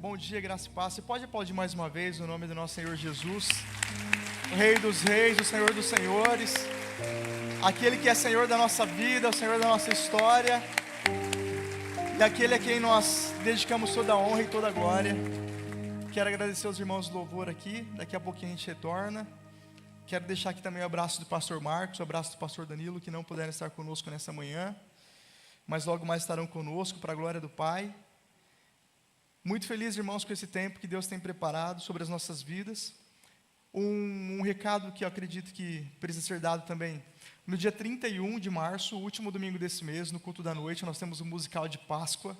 Bom dia, graça e paz. Você pode aplaudir mais uma vez o nome do nosso Senhor Jesus, o Rei dos Reis, o Senhor dos Senhores, aquele que é Senhor da nossa vida, o Senhor da nossa história, e aquele a quem nós dedicamos toda a honra e toda a glória. Quero agradecer aos irmãos do louvor aqui, daqui a pouquinho a gente retorna. Quero deixar aqui também o abraço do pastor Marcos, o abraço do pastor Danilo, que não puderam estar conosco nessa manhã, mas logo mais estarão conosco, para a glória do Pai. Muito feliz, irmãos, com esse tempo que Deus tem preparado sobre as nossas vidas. Um recado que eu acredito que precisa ser dado também. No dia 31 de março, o último domingo desse mês, no culto da noite, nós temos o musical de Páscoa.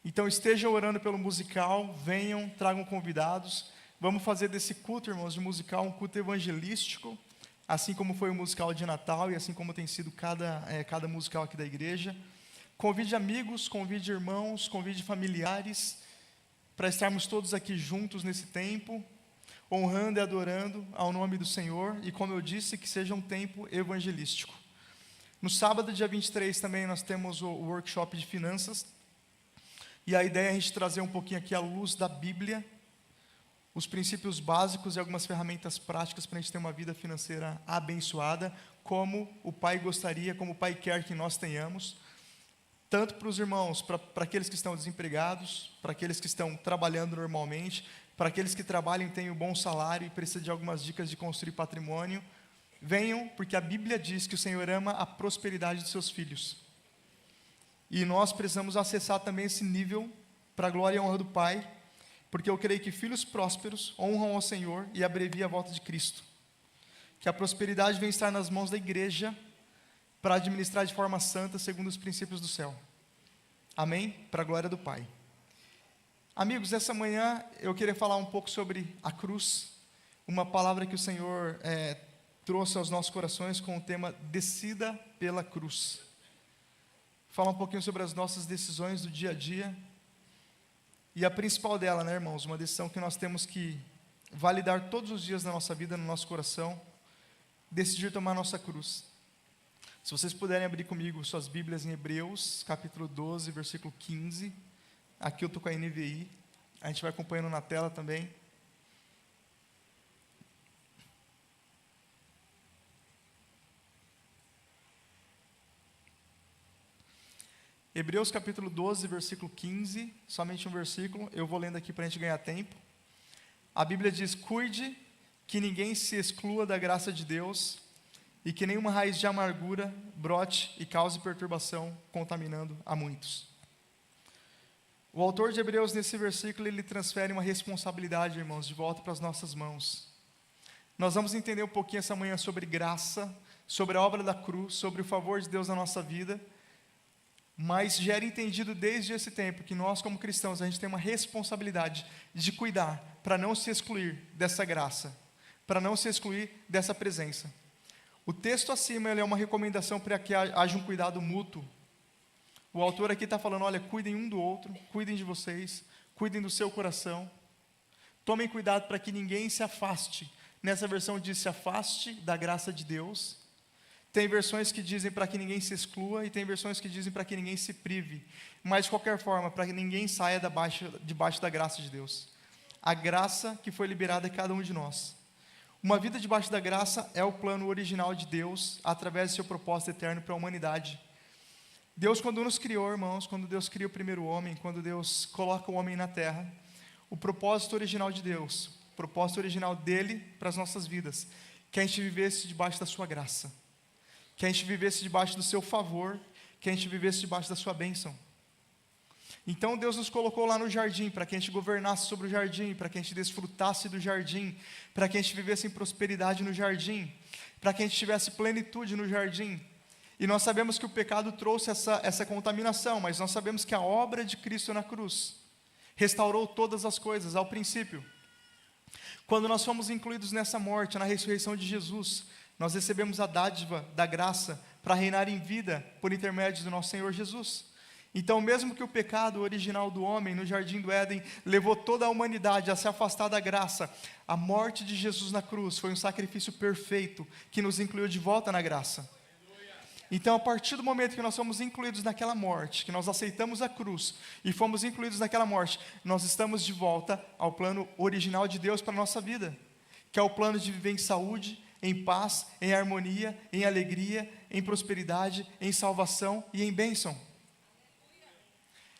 Então estejam orando pelo musical, venham, tragam convidados. Vamos fazer desse culto, irmãos, de musical um culto evangelístico, assim como foi o musical de Natal e assim como tem sido cada musical aqui da igreja. Convide amigos, convide irmãos, convide familiares, para estarmos todos aqui juntos nesse tempo, honrando e adorando ao nome do Senhor, e como eu disse, que seja um tempo evangelístico. No sábado, dia 23, também nós temos o workshop de finanças, e a ideia é a gente trazer um pouquinho aqui a luz da Bíblia, os princípios básicos e algumas ferramentas práticas para a gente ter uma vida financeira abençoada, como o Pai gostaria, como o Pai quer que nós tenhamos, tanto para os irmãos, para aqueles que estão desempregados, para aqueles que estão trabalhando normalmente, para aqueles que trabalham e têm um bom salário e precisam de algumas dicas de construir patrimônio. Venham, porque a Bíblia diz que o Senhor ama a prosperidade dos seus filhos. E nós precisamos acessar também esse nível para a glória e honra do Pai, porque eu creio que filhos prósperos honram ao Senhor e abreviam a volta de Cristo. Que a prosperidade vem estar nas mãos da igreja, para administrar de forma santa, segundo os princípios do céu. Amém? Para a glória do Pai. Amigos, essa manhã eu queria falar um pouco sobre a cruz, uma palavra que o Senhor trouxe aos nossos corações com o tema Descida pela cruz. Falar um pouquinho sobre as nossas decisões do dia a dia, e a principal dela, né, irmãos, uma decisão que nós temos que validar todos os dias da nossa vida, no nosso coração, decidir tomar a nossa cruz. Se vocês puderem abrir comigo suas Bíblias em Hebreus, capítulo 12, versículo 15. Aqui eu estou com a NVI. A gente vai acompanhando na tela também. Hebreus capítulo 12, versículo 15. Somente um versículo. Eu vou lendo aqui para a gente ganhar tempo. A Bíblia diz: cuide que ninguém se exclua da graça de Deus, e que nenhuma raiz de amargura brote e cause perturbação, contaminando a muitos. O autor de Hebreus, nesse versículo, ele transfere uma responsabilidade, irmãos, de volta para as nossas mãos. Nós vamos entender um pouquinho essa manhã sobre graça, sobre a obra da cruz, sobre o favor de Deus na nossa vida, mas já era entendido desde esse tempo que nós, como cristãos, a gente tem uma responsabilidade de cuidar para não se excluir dessa graça, para não se excluir dessa presença. O texto acima ele é uma recomendação para que haja um cuidado mútuo. O autor aqui está falando, olha, cuidem um do outro, cuidem de vocês, cuidem do seu coração. Tomem cuidado para que ninguém se afaste. Nessa versão diz, se afaste da graça de Deus. Tem versões que dizem para que ninguém se exclua, e tem versões que dizem para que ninguém se prive. Mas, de qualquer forma, para que ninguém saia debaixo da graça de Deus. A graça que foi liberada a cada um de nós. Uma vida debaixo da graça é o plano original de Deus, através do seu propósito eterno para a humanidade. Deus, quando nos criou, irmãos, quando Deus cria o primeiro homem, quando Deus coloca o homem na terra, o propósito original de Deus, o propósito original dele para as nossas vidas, que a gente vivesse debaixo da sua graça, que a gente vivesse debaixo do seu favor, que a gente vivesse debaixo da sua bênção. Então Deus nos colocou lá no jardim, para que a gente governasse sobre o jardim, para que a gente desfrutasse do jardim, para que a gente vivesse em prosperidade no jardim, para que a gente tivesse plenitude no jardim. E nós sabemos que o pecado trouxe essa contaminação, mas nós sabemos que a obra de Cristo na cruz restaurou todas as coisas ao princípio. Quando nós fomos incluídos nessa morte, na ressurreição de Jesus, nós recebemos a dádiva da graça para reinar em vida por intermédio do nosso Senhor Jesus. Então, mesmo que o pecado original do homem no jardim do Éden levou toda a humanidade a se afastar da graça, a morte de Jesus na cruz foi um sacrifício perfeito que nos incluiu de volta na graça. Então, a partir do momento que nós fomos incluídos naquela morte, que nós aceitamos a cruz e fomos incluídos naquela morte, nós estamos de volta ao plano original de Deus para a nossa vida, que é o plano de viver em saúde, em paz, em harmonia, em alegria, em prosperidade, em salvação e em bênção.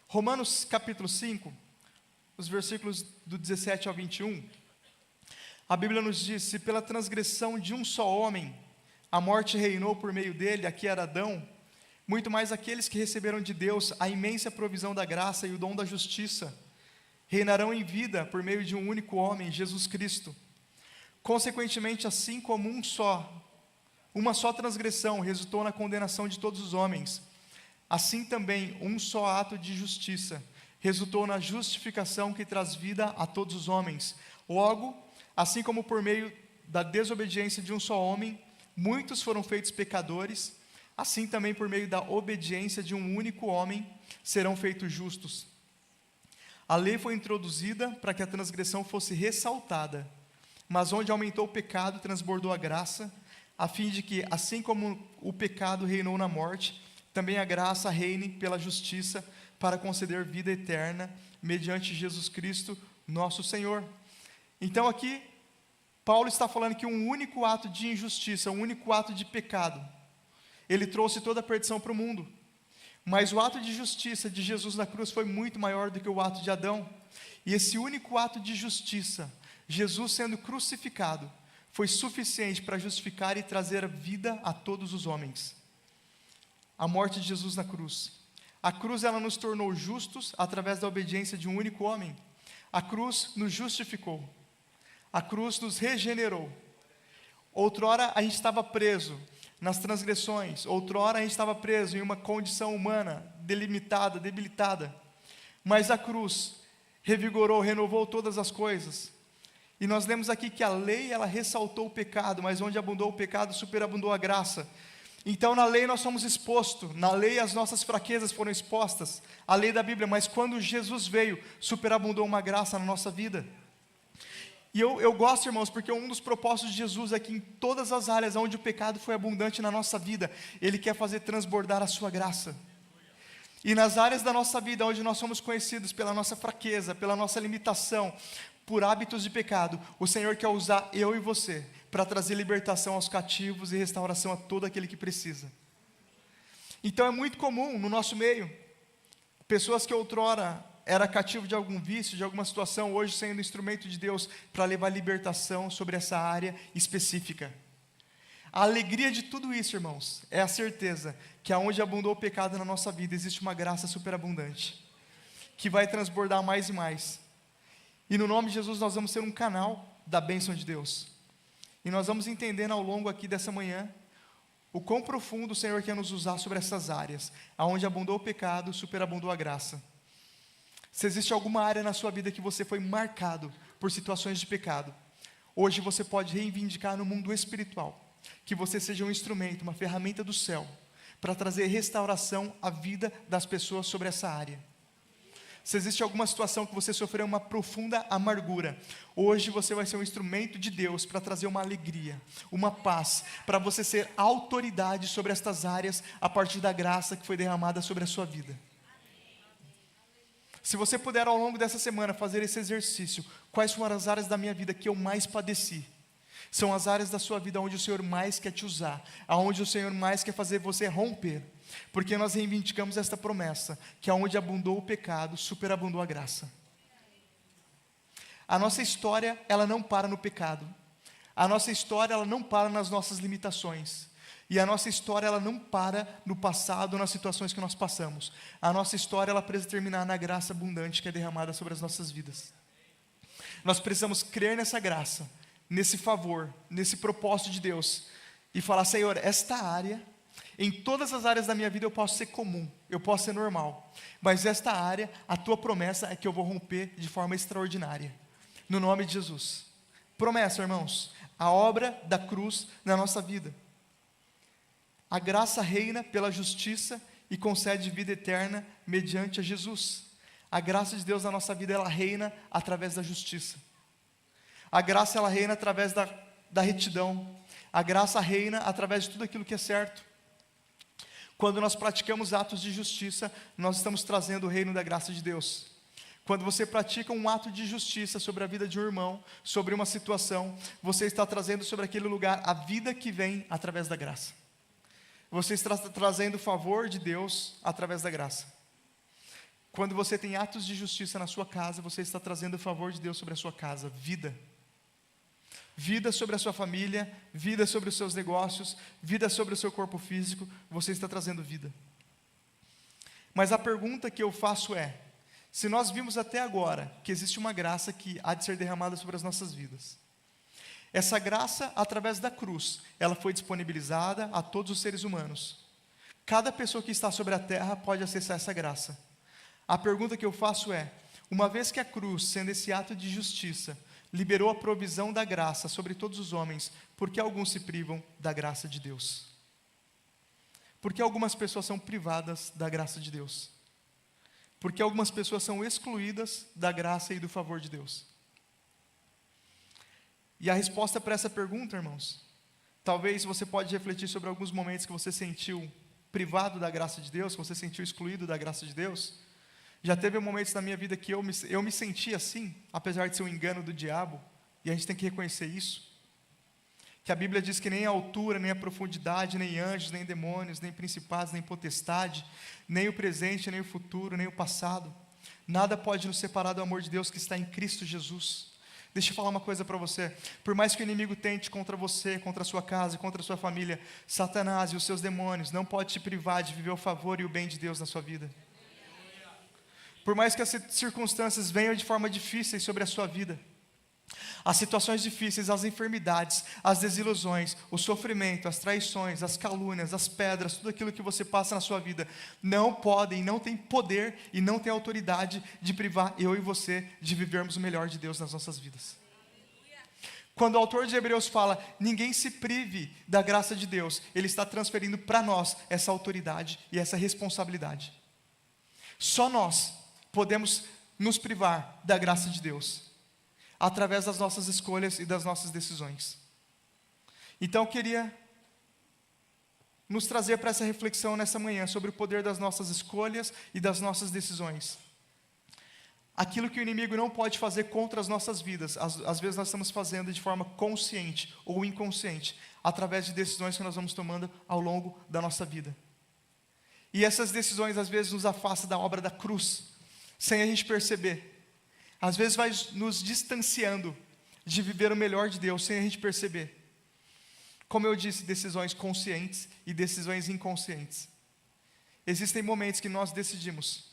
Romanos capítulo 5, os versículos do 17 ao 21, a Bíblia nos diz: se pela transgressão de um só homem a morte reinou por meio dele, aqui era Adão, muito mais aqueles que receberam de Deus a imensa provisão da graça e o dom da justiça reinarão em vida por meio de um único homem, Jesus Cristo. Consequentemente, assim como uma só transgressão resultou na condenação de todos os homens, assim também um só ato de justiça resultou na justificação que traz vida a todos os homens. Logo, assim como por meio da desobediência de um só homem muitos foram feitos pecadores, assim também por meio da obediência de um único homem serão feitos justos. A lei foi introduzida para que a transgressão fosse ressaltada, mas onde aumentou o pecado, transbordou a graça, a fim de que, assim como o pecado reinou na morte, também a graça reine pela justiça para conceder vida eterna, mediante Jesus Cristo, nosso Senhor. Então aqui, Paulo está falando que um único ato de injustiça, um único ato de pecado, ele trouxe toda a perdição para o mundo. Mas o ato de justiça de Jesus na cruz foi muito maior do que o ato de Adão. E esse único ato de justiça, Jesus sendo crucificado, foi suficiente para justificar e trazer vida a todos os homens. A morte de Jesus na cruz. A cruz, ela nos tornou justos através da obediência de um único homem. A cruz nos justificou. A cruz nos regenerou. Outrora a gente estava preso nas transgressões, outrora a gente estava preso em uma condição humana delimitada, debilitada, mas a cruz revigorou, renovou todas as coisas. E nós lemos aqui que a lei, ela ressaltou o pecado, mas onde abundou o pecado, superabundou a graça. Então na lei nós somos expostos, na lei as nossas fraquezas foram expostas, a lei da Bíblia, mas quando Jesus veio, superabundou uma graça na nossa vida. E eu gosto, irmãos, porque um dos propósitos de Jesus é que em todas as áreas onde o pecado foi abundante na nossa vida, Ele quer fazer transbordar a sua graça. E nas áreas da nossa vida onde nós somos conhecidos pela nossa fraqueza, pela nossa limitação, por hábitos de pecado, o Senhor quer usar eu e você para trazer libertação aos cativos e restauração a todo aquele que precisa. Então é muito comum no nosso meio, pessoas que outrora era cativo de algum vício, de alguma situação, hoje sendo instrumento de Deus para levar libertação sobre essa área específica. A alegria de tudo isso, irmãos, é a certeza que aonde abundou o pecado na nossa vida, existe uma graça superabundante, que vai transbordar mais e mais. E no nome de Jesus nós vamos ser um canal da bênção de Deus. E nós vamos entendendo ao longo aqui dessa manhã, o quão profundo o Senhor quer nos usar sobre essas áreas, aonde abundou o pecado, superabundou a graça. Se existe alguma área na sua vida que você foi marcado por situações de pecado, hoje você pode reivindicar no mundo espiritual, que você seja um instrumento, uma ferramenta do céu, para trazer restauração à vida das pessoas sobre essa área. Se existe alguma situação que você sofreu uma profunda amargura, hoje você vai ser um instrumento de Deus para trazer uma alegria, uma paz, para você ser autoridade sobre estas áreas, a partir da graça que foi derramada sobre a sua vida. Se você puder ao longo dessa semana fazer esse exercício, quais foram as áreas da minha vida que eu mais padeci? São as áreas da sua vida onde o Senhor mais quer te usar, aonde o Senhor mais quer fazer você romper, porque nós reivindicamos esta promessa, que aonde abundou o pecado, superabundou a graça. A nossa história, ela não para no pecado, a nossa história, ela não para nas nossas limitações. E a nossa história, ela não para no passado, nas situações que nós passamos. A nossa história, ela precisa terminar na graça abundante que é derramada sobre as nossas vidas. Nós precisamos crer nessa graça, nesse favor, nesse propósito de Deus. E falar, Senhor, esta área, em todas as áreas da minha vida eu posso ser comum, eu posso ser normal. Mas esta área, a tua promessa é que eu vou romper de forma extraordinária. No nome de Jesus. Promessa, irmãos, a obra da cruz na nossa vida. A graça reina pela justiça e concede vida eterna mediante a Jesus. A graça de Deus na nossa vida, ela reina através da justiça. A graça, ela reina através da retidão. A graça reina através de tudo aquilo que é certo. Quando nós praticamos atos de justiça, nós estamos trazendo o reino da graça de Deus. Quando você pratica um ato de justiça sobre a vida de um irmão, sobre uma situação, você está trazendo sobre aquele lugar a vida que vem através da graça. Você está trazendo o favor de Deus através da graça. Quando você tem atos de justiça na sua casa, você está trazendo o favor de Deus sobre a sua casa, vida. Vida sobre a sua família, vida sobre os seus negócios, vida sobre o seu corpo físico, você está trazendo vida. Mas a pergunta que eu faço é, se nós vimos até agora que existe uma graça que há de ser derramada sobre as nossas vidas, essa graça, através da cruz, ela foi disponibilizada a todos os seres humanos. Cada pessoa que está sobre a terra pode acessar essa graça. A pergunta que eu faço é, uma vez que a cruz, sendo esse ato de justiça, liberou a provisão da graça sobre todos os homens, por que alguns se privam da graça de Deus? Por que algumas pessoas são privadas da graça de Deus? Por que algumas pessoas são excluídas da graça e do favor de Deus? E a resposta para essa pergunta, irmãos, talvez você pode refletir sobre alguns momentos que você sentiu privado da graça de Deus, que você sentiu excluído da graça de Deus. Já teve momentos na minha vida que eu me senti assim, apesar de ser um engano do diabo, e a gente tem que reconhecer isso. Que a Bíblia diz que nem a altura, nem a profundidade, nem anjos, nem demônios, nem principados, nem potestade, nem o presente, nem o futuro, nem o passado, nada pode nos separar do amor de Deus que está em Cristo Jesus. Deixa eu falar uma coisa para você, por mais que o inimigo tente contra você, contra a sua casa, contra a sua família, Satanás e os seus demônios não pode te privar de viver o favor e o bem de Deus na sua vida. Por mais que as circunstâncias venham de forma difíceis sobre a sua vida, as situações difíceis, as enfermidades, as desilusões, o sofrimento, as traições, as calúnias, as pedras, tudo aquilo que você passa na sua vida, não podem, não tem poder e não tem autoridade de privar eu e você de vivermos o melhor de Deus nas nossas vidas. Quando o autor de Hebreus fala, ninguém se prive da graça de Deus, ele está transferindo para nós essa autoridade e essa responsabilidade. Só nós podemos nos privar da graça de Deus, através das nossas escolhas e das nossas decisões. Então eu queria nos trazer para essa reflexão nessa manhã, sobre o poder das nossas escolhas e das nossas decisões. Aquilo que o inimigo não pode fazer contra as nossas vidas, às vezes nós estamos fazendo de forma consciente ou inconsciente, através de decisões que nós vamos tomando ao longo da nossa vida. E essas decisões às vezes nos afastam da obra da cruz, sem a gente perceber. Às vezes vai nos distanciando de viver o melhor de Deus, sem a gente perceber. Como eu disse, decisões conscientes e decisões inconscientes. Existem momentos que nós decidimos,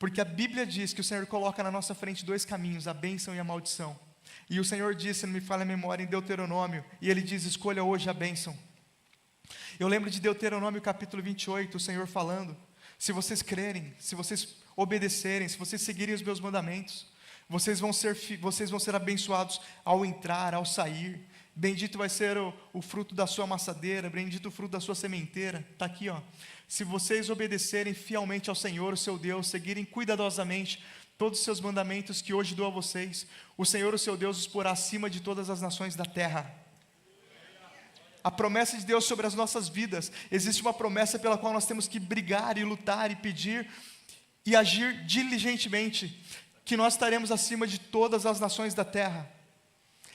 porque a Bíblia diz que o Senhor coloca na nossa frente dois caminhos, a bênção e a maldição. E o Senhor disse, se não me falha a memória, em Deuteronômio, e Ele diz, escolha hoje a bênção. Eu lembro de Deuteronômio capítulo 28, o Senhor falando, se vocês crerem, se vocês obedecerem, se vocês seguirem os meus mandamentos, vocês vão ser abençoados ao entrar, ao sair. Bendito vai ser o fruto da sua amassadeira, bendito o fruto da sua sementeira. Está aqui, ó. Se vocês obedecerem fielmente ao Senhor, o seu Deus, seguirem cuidadosamente todos os seus mandamentos que hoje dou a vocês, o Senhor, o seu Deus, os porá acima de todas as nações da terra. A promessa de Deus sobre as nossas vidas, existe uma promessa pela qual nós temos que brigar e lutar e pedir e agir diligentemente, que nós estaremos acima de todas as nações da terra.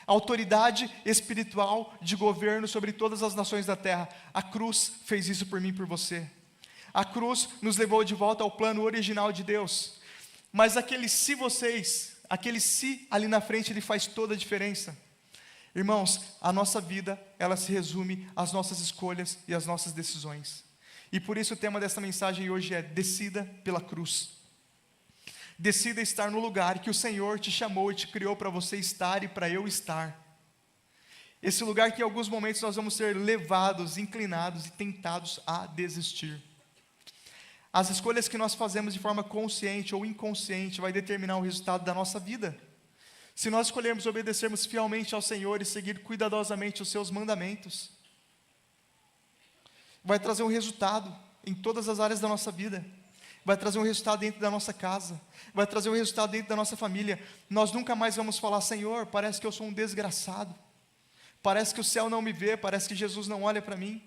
A autoridade espiritual de governo sobre todas as nações da terra. A cruz fez isso por mim e por você. A cruz nos levou de volta ao plano original de Deus. Mas aquele se ali na frente, ele faz toda a diferença. Irmãos, a nossa vida, ela se resume às nossas escolhas e às nossas decisões. E por isso o tema dessa mensagem hoje é: decida pela cruz. Decida estar no lugar que o Senhor te chamou e te criou para você estar e para eu estar. Esse lugar que em alguns momentos nós vamos ser levados, inclinados e tentados a desistir. As escolhas que nós fazemos de forma consciente ou inconsciente vai determinar o resultado da nossa vida. Se nós escolhermos obedecermos fielmente ao Senhor e seguir cuidadosamente os seus mandamentos, vai trazer um resultado em todas as áreas da nossa vida. Vai trazer um resultado dentro da nossa casa, vai trazer um resultado dentro da nossa família. Nós nunca mais vamos falar: Senhor, parece que eu sou um desgraçado, parece que o céu não me vê, parece que Jesus não olha para mim.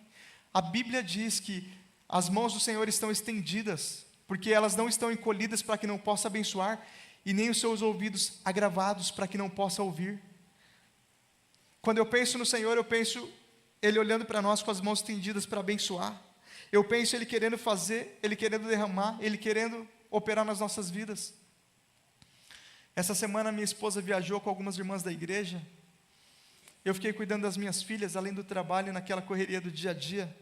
A Bíblia diz que As mãos do Senhor estão estendidas, porque elas não estão encolhidas para que não possa abençoar, e nem os seus ouvidos agravados para que não possa ouvir. Quando eu penso no Senhor, eu penso Ele olhando para nós com as mãos estendidas para abençoar. Eu penso Ele querendo fazer, Ele querendo derramar, Ele querendo operar nas nossas vidas. Essa semana minha esposa viajou com algumas irmãs da igreja. Eu fiquei cuidando das minhas filhas, além do trabalho, naquela correria do dia a dia.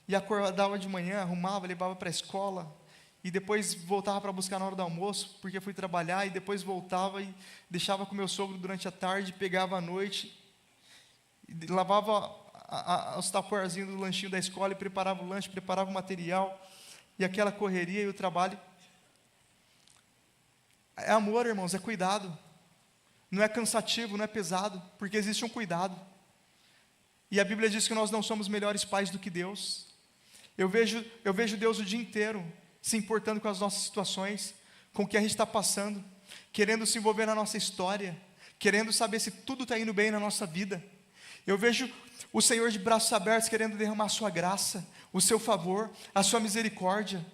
E acordava de manhã, arrumava, levava para a escola. E depois voltava para buscar na hora do almoço, porque fui trabalhar. E depois voltava e deixava com meu sogro durante a tarde, pegava à noite. E lavava os tapuarzinhos do lanchinho da escola e preparava o lanche, preparava o material. E aquela correria e o trabalho. É amor, irmãos, é cuidado. Não é cansativo, não é pesado, porque existe um cuidado. E a Bíblia diz que nós não somos melhores pais do que Deus. Eu vejo Deus o dia inteiro se importando com as nossas situações, com o que a gente está passando, querendo se envolver na nossa história, querendo saber se tudo está indo bem na nossa vida. Eu vejo o Senhor de braços abertos querendo derramar a sua graça, o seu favor, a sua misericórdia.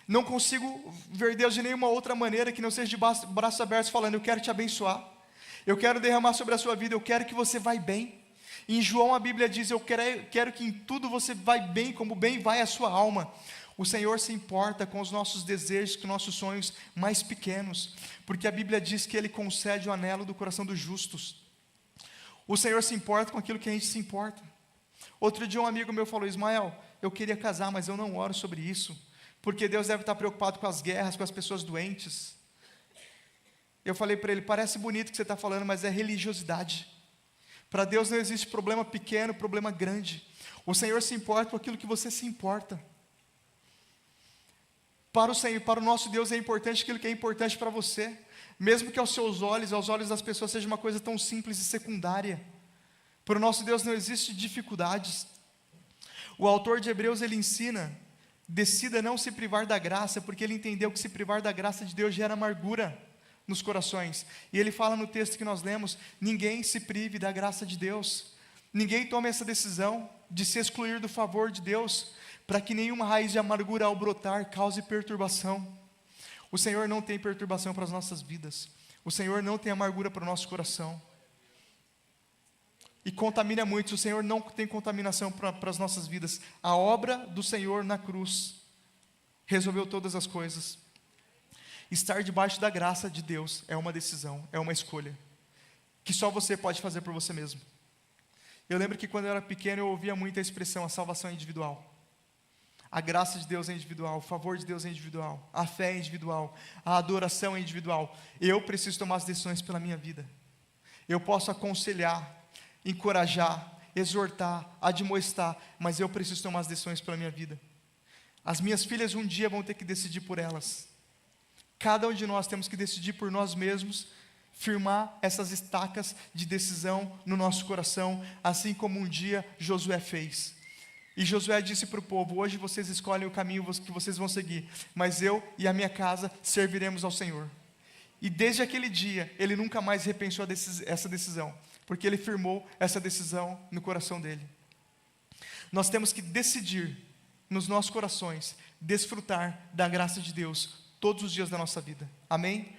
Não consigo ver Deus de nenhuma outra maneira que não seja de braços abertos falando: eu quero te abençoar, eu quero derramar sobre a sua vida, eu quero que você vá bem. Em João a Bíblia diz: eu quero que em tudo você vá bem, como bem vai a sua alma. O Senhor se importa com os nossos desejos, com nossos sonhos mais pequenos, porque a Bíblia diz que Ele concede o anelo do coração dos justos. O Senhor se importa com aquilo que a gente se importa. Outro dia um amigo meu falou: Ismael, eu queria casar, mas eu não oro sobre isso, porque Deus deve estar preocupado com as guerras, com as pessoas doentes. Eu falei para ele: parece bonito o que você está falando, mas é religiosidade. Para Deus não existe problema pequeno, problema grande. O Senhor se importa com aquilo que você se importa. Para o Senhor, para o nosso Deus é importante aquilo que é importante para você, mesmo que aos seus olhos, aos olhos das pessoas, seja uma coisa tão simples e secundária. Para o nosso Deus não existe dificuldades. O autor de Hebreus, ele ensina: decida não se privar da graça, porque ele entendeu que se privar da graça de Deus gera amargura nos corações. E ele fala no texto que nós lemos: ninguém se prive da graça de Deus, ninguém tome essa decisão de se excluir do favor de Deus, para que nenhuma raiz de amargura ao brotar cause perturbação. O Senhor não tem perturbação para as nossas vidas, o Senhor não tem amargura para o nosso coração, e contamina muito. O Senhor não tem contaminação para as nossas vidas. A obra do Senhor na cruz resolveu todas as coisas. Estar debaixo da graça de Deus é uma decisão, é uma escolha, que só você pode fazer por você mesmo. Eu lembro que quando eu era pequeno eu ouvia muito a expressão: a salvação é individual. A graça de Deus é individual, o favor de Deus é individual, a fé é individual, a adoração é individual. Eu preciso tomar as decisões pela minha vida. Eu posso aconselhar, encorajar, exortar, admoestar, mas eu preciso tomar as decisões pela minha vida. As minhas filhas um dia vão ter que decidir por elas. Cada um de nós temos que decidir por nós mesmos, firmar essas estacas de decisão no nosso coração, assim como um dia Josué fez. E Josué disse para o povo: hoje vocês escolhem o caminho que vocês vão seguir, mas eu e a minha casa serviremos ao Senhor. E desde aquele dia, ele nunca mais repensou essa decisão, porque ele firmou essa decisão no coração dele. Nós temos que decidir nos nossos corações desfrutar da graça de Deus todos os dias da nossa vida. Amém?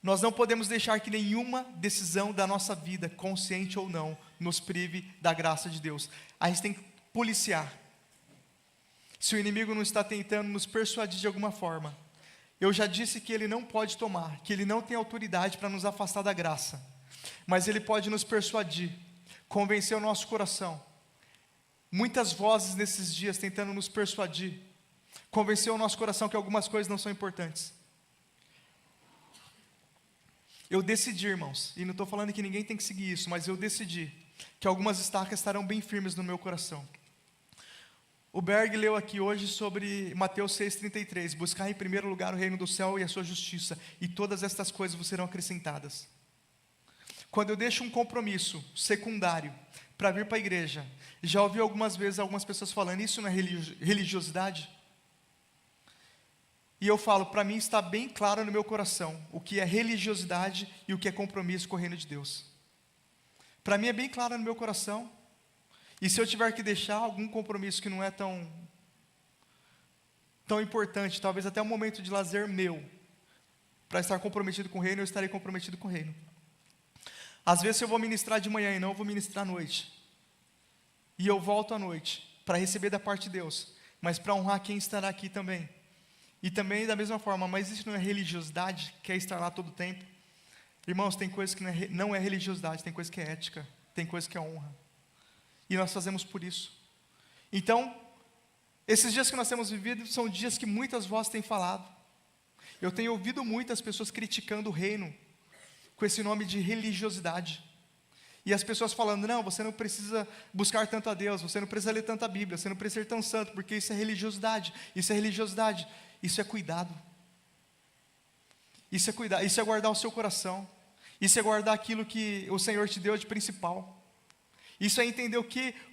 Nós não podemos deixar que nenhuma decisão da nossa vida, consciente ou não, nos prive da graça de Deus. A gente tem que policiar. Se o inimigo não está tentando nos persuadir de alguma forma, eu já disse que ele não pode tomar, que ele não tem autoridade para nos afastar da graça, mas ele pode nos persuadir, convencer o nosso coração. Muitas vozes nesses dias tentando nos persuadir, convencer o nosso coração que algumas coisas não são importantes. Eu decidi, irmãos, e não estou falando que ninguém tem que seguir isso, mas eu decidi que algumas estacas estarão bem firmes no meu coração. O Berg leu aqui hoje sobre Mateus 6,33, buscar em primeiro lugar o reino do céu e a sua justiça, e todas estas coisas vos serão acrescentadas. Quando eu deixo um compromisso secundário para vir para a igreja, já ouvi algumas vezes algumas pessoas falando: isso não é religiosidade? E eu falo: para mim está bem claro no meu coração o que é religiosidade e o que é compromisso com o reino de Deus. Para mim é bem claro no meu coração. E se eu tiver que deixar algum compromisso que não é tão importante, talvez até um momento de lazer meu, para estar comprometido com o reino, eu estarei comprometido com o reino. Às vezes eu vou ministrar de manhã e não vou ministrar à noite. E eu volto à noite para receber da parte de Deus, mas para honrar quem estará aqui também. E também da mesma forma, mas isso não é religiosidade, quer estar lá todo o tempo? Irmãos, tem coisa que não é religiosidade, tem coisa que é ética, tem coisa que é honra. E nós fazemos por isso. Então, esses dias que nós temos vivido são dias que muitas vozes têm falado. Eu tenho ouvido muitas pessoas criticando o reino com esse nome de religiosidade. E as pessoas falando, não, você não precisa buscar tanto a Deus, você não precisa ler tanta Bíblia, você não precisa ser tão santo, porque isso é religiosidade, isso é religiosidade, isso é cuidado. Isso é cuidar, isso é guardar o seu coração, isso é guardar aquilo que o Senhor te deu de principal. Isso é entender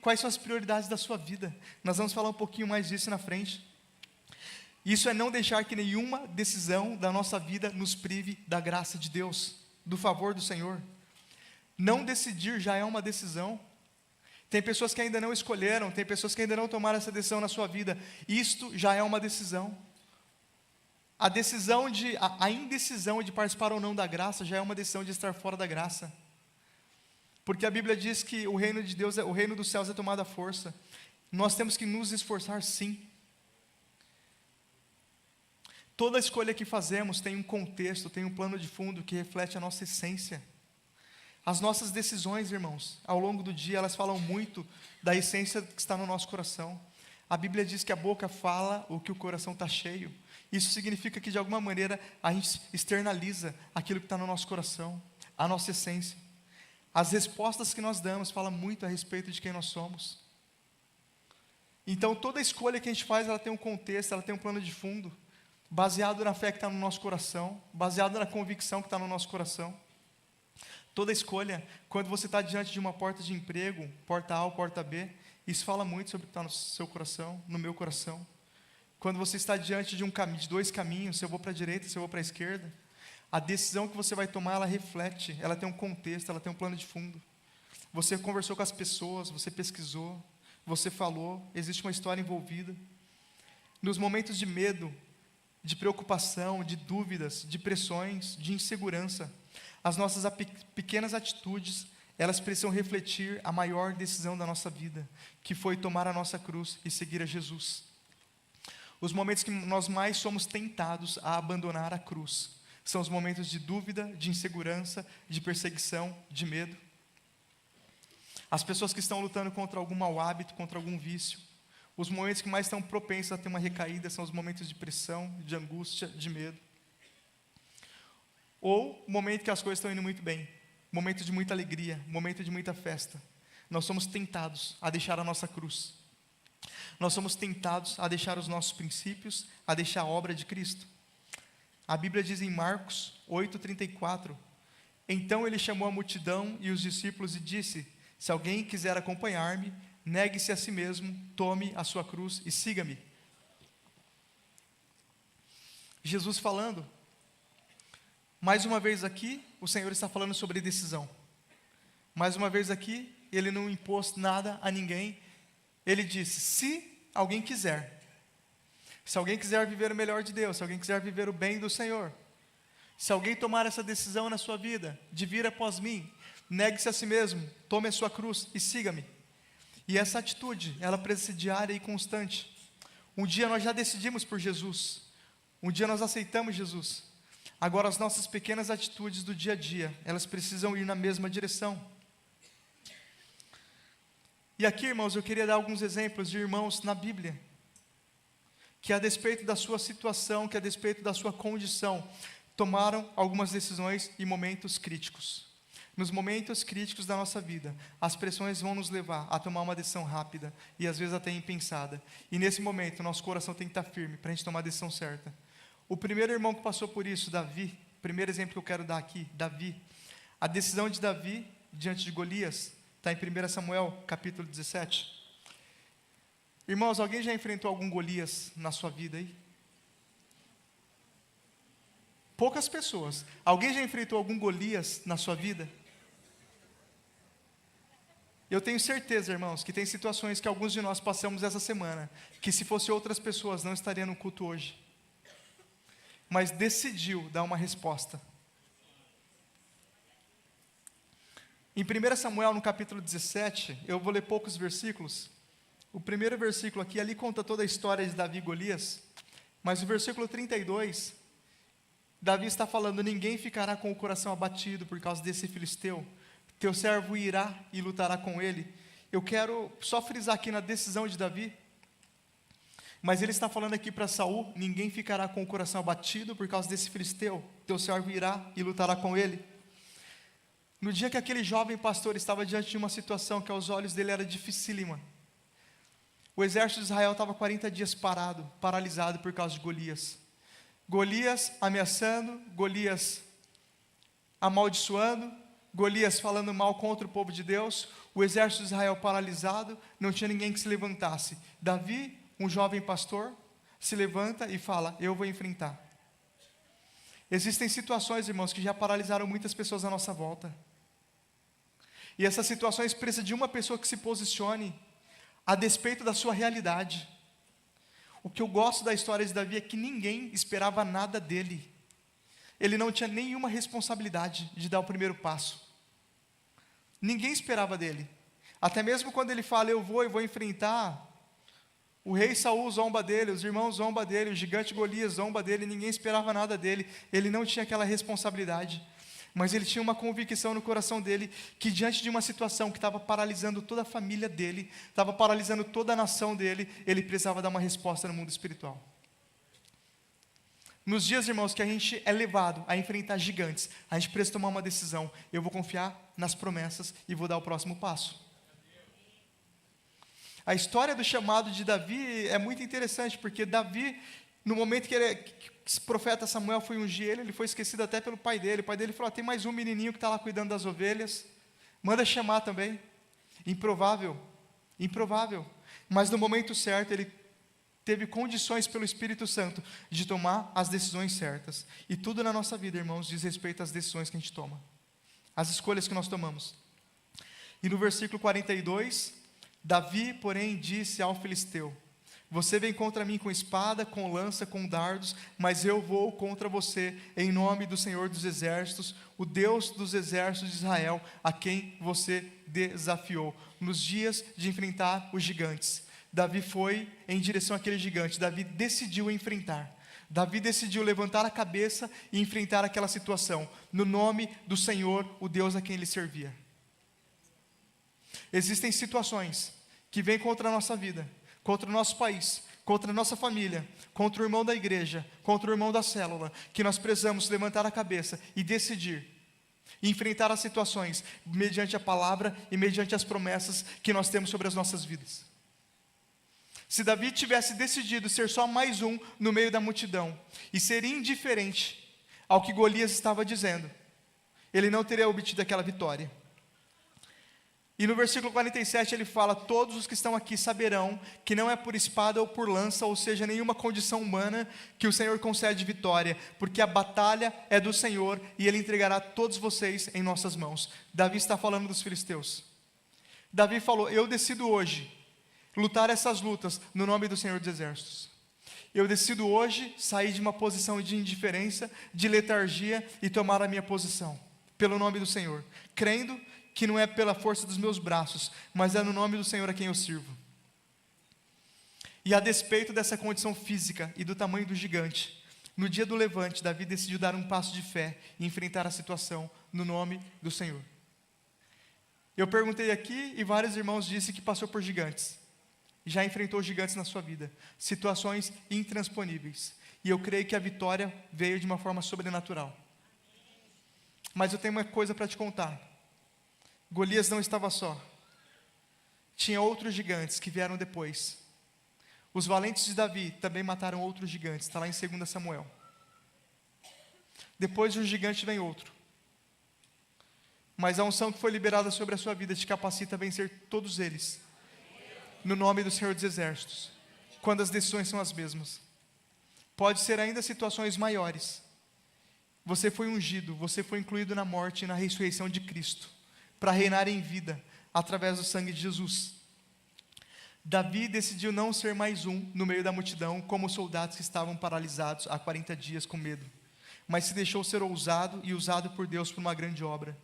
quais são as prioridades da sua vida. Nós vamos falar um pouquinho mais disso na frente. Isso é não deixar que nenhuma decisão da nossa vida nos prive da graça de Deus, do favor do Senhor. Não decidir já é uma decisão. Tem pessoas que ainda não escolheram, tem pessoas que ainda não tomaram essa decisão na sua vida. Isto já é uma decisão. A indecisão de participar ou não da graça já é uma decisão de estar fora da graça. Porque a Bíblia diz que o reino de Deus, o reino dos céus é tomado à força. Nós temos que nos esforçar sim. Toda escolha que fazemos tem um contexto, tem um plano de fundo que reflete a nossa essência. As nossas decisões, irmãos, ao longo do dia, elas falam muito da essência que está no nosso coração. A Bíblia diz que a boca fala o que o coração está cheio. Isso significa que de alguma maneira a gente externaliza aquilo que está no nosso coração, a nossa essência. As respostas que nós damos falam muito a respeito de quem nós somos. Então toda escolha que a gente faz, ela tem um contexto, ela tem um plano de fundo, baseado na fé que está no nosso coração, baseado na convicção que está no nosso coração. Toda escolha, quando você está diante de uma porta de emprego, porta A ou porta B, isso fala muito sobre o que está no seu coração, no meu coração. Quando você está diante de dois caminhos, se eu vou para a direita, se eu vou para a esquerda, a decisão que você vai tomar, ela reflete, ela tem um contexto, ela tem um plano de fundo. Você conversou com as pessoas, você pesquisou, você falou, existe uma história envolvida. Nos momentos de medo, de preocupação, de dúvidas, de pressões, de insegurança, as nossas pequenas atitudes, elas precisam refletir a maior decisão da nossa vida, que foi tomar a nossa cruz e seguir a Jesus. Os momentos que nós mais somos tentados a abandonar a cruz são os momentos de dúvida, de insegurança, de perseguição, de medo. As pessoas que estão lutando contra algum mau hábito, contra algum vício, os momentos que mais estão propensos a ter uma recaída são os momentos de pressão, de angústia, de medo. Ou o momento que as coisas estão indo muito bem, momento de muita alegria, momento de muita festa. Nós somos tentados a deixar a nossa cruz. Nós somos tentados a deixar os nossos princípios, a deixar a obra de Cristo. A Bíblia diz em Marcos 8,34: Então ele chamou a multidão e os discípulos e disse: Se alguém quiser acompanhar-me, negue-se a si mesmo, tome a sua cruz e siga-me. Jesus falando. Mais uma vez aqui, o Senhor está falando sobre decisão. Mais uma vez aqui, Ele não impôs nada a ninguém. Ele disse, se alguém quiser. Se alguém quiser viver o melhor de Deus, se alguém quiser viver o bem do Senhor, se alguém tomar essa decisão na sua vida, de vir após mim, negue-se a si mesmo, tome a sua cruz e siga-me. E essa atitude, ela precisa ser diária e constante. Um dia nós já decidimos por Jesus. Um dia nós aceitamos Jesus. Agora as nossas pequenas atitudes do dia a dia, elas precisam ir na mesma direção. E aqui, irmãos, eu queria dar alguns exemplos de irmãos na Bíblia, que a despeito da sua situação, que a despeito da sua condição, tomaram algumas decisões em momentos críticos. Nos momentos críticos da nossa vida, as pressões vão nos levar a tomar uma decisão rápida, e às vezes até impensada. E nesse momento, nosso coração tem que estar firme, para a gente tomar a decisão certa. O primeiro irmão que passou por isso, Davi, primeiro exemplo que eu quero dar aqui, Davi. A decisão de Davi diante de Golias, está em 1 Samuel, capítulo 17. Irmãos, alguém já enfrentou algum Golias na sua vida aí? Poucas pessoas. Alguém já enfrentou algum Golias na sua vida? Eu tenho certeza, irmãos, que tem situações que alguns de nós passamos essa semana, que se fosse outras pessoas não estaria no culto hoje. Mas decidiu dar uma resposta. Em 1 Samuel, no capítulo 17, eu vou ler poucos versículos. O primeiro versículo aqui, ali conta toda a história de Davi e Golias. Mas o versículo 32, Davi está falando: ninguém ficará com o coração abatido por causa desse filisteu. Teu servo irá e lutará com ele. Eu quero só frisar aqui na decisão de Davi. Mas ele está falando aqui para Saul: ninguém ficará com o coração abatido por causa desse filisteu. Teu servo irá e lutará com ele. No dia que aquele jovem pastor estava diante de uma situação que aos olhos dele era dificílima, o exército de Israel estava 40 dias paralisado por causa de Golias. Golias ameaçando, Golias amaldiçoando, Golias falando mal contra o povo de Deus, o exército de Israel paralisado, não tinha ninguém que se levantasse. Davi, um jovem pastor, se levanta e fala: eu vou enfrentar. Existem situações, irmãos, que já paralisaram muitas pessoas à nossa volta. E essas situações precisam de uma pessoa que se posicione a despeito da sua realidade. O que eu gosto da história de Davi é que ninguém esperava nada dele. Ele não tinha nenhuma responsabilidade de dar o primeiro passo. Ninguém esperava dele. Até mesmo quando ele fala: eu vou enfrentar, o rei Saul zomba dele, os irmãos zombam dele, o gigante Golias zomba dele, ninguém esperava nada dele. Ele não tinha aquela responsabilidade. Mas ele tinha uma convicção no coração dele, que diante de uma situação que estava paralisando toda a família dele, estava paralisando toda a nação dele, ele precisava dar uma resposta no mundo espiritual. Nos dias, irmãos, que a gente é levado a enfrentar gigantes, a gente precisa tomar uma decisão: eu vou confiar nas promessas e vou dar o próximo passo. A história do chamado de Davi é muito interessante, porque Davi, no momento que esse profeta Samuel foi ungir ele foi esquecido até pelo pai dele. O pai dele falou: tem mais um menininho que está lá cuidando das ovelhas, manda chamar também. Improvável, mas no momento certo ele teve condições pelo Espírito Santo de tomar as decisões certas. E tudo na nossa vida, irmãos, diz respeito às decisões que a gente toma, as escolhas que nós tomamos. E no versículo 42, Davi, porém, disse ao filisteu: você vem contra mim com espada, com lança, com dardos, mas eu vou contra você em nome do Senhor dos Exércitos, o Deus dos exércitos de Israel, a quem você desafiou. Nos dias de enfrentar os gigantes, Davi foi em direção àquele gigante. Davi decidiu enfrentar. Davi decidiu levantar a cabeça e enfrentar aquela situação, no nome do Senhor, o Deus a quem ele servia. Existem situações que vêm contra a nossa vida, contra o nosso país, contra a nossa família, contra o irmão da igreja, contra o irmão da célula, que nós precisamos levantar a cabeça e decidir, e enfrentar as situações, mediante a palavra e mediante as promessas que nós temos sobre as nossas vidas. Se Davi tivesse decidido ser só mais um no meio da multidão, e ser indiferente ao que Golias estava dizendo, ele não teria obtido aquela vitória. E no versículo 47 ele fala: todos os que estão aqui saberão que não é por espada ou por lança, ou seja, nenhuma condição humana, que o Senhor concede vitória, porque a batalha é do Senhor e Ele entregará todos vocês em nossas mãos. Davi está falando dos filisteus. Davi falou: eu decido hoje lutar essas lutas no nome do Senhor dos Exércitos. Eu decido hoje sair de uma posição de indiferença, de letargia, e tomar a minha posição, pelo nome do Senhor, crendo que não é pela força dos meus braços, mas é no nome do Senhor a quem eu sirvo. E a despeito dessa condição física e do tamanho do gigante, no dia do levante, Davi decidiu dar um passo de fé e enfrentar a situação no nome do Senhor. Eu perguntei aqui e vários irmãos disseram que passou por gigantes, já enfrentou gigantes na sua vida, situações intransponíveis, e eu creio que a vitória veio de uma forma sobrenatural. Mas eu tenho uma coisa para te contar. Golias não estava só. Tinha outros gigantes que vieram depois. Os valentes de Davi também mataram outros gigantes. Está lá em 2 Samuel. Depois de um gigante vem outro. Mas a unção que foi liberada sobre a sua vida te capacita a vencer todos eles, no nome do Senhor dos Exércitos, quando as decisões são as mesmas. Pode ser ainda situações maiores. Você foi ungido, você foi incluído na morte e na ressurreição de Cristo, para reinar em vida, através do sangue de Jesus. Davi decidiu não ser mais um no meio da multidão, como os soldados que estavam paralisados há 40 dias com medo, mas se deixou ser ousado e usado por Deus para uma grande obra.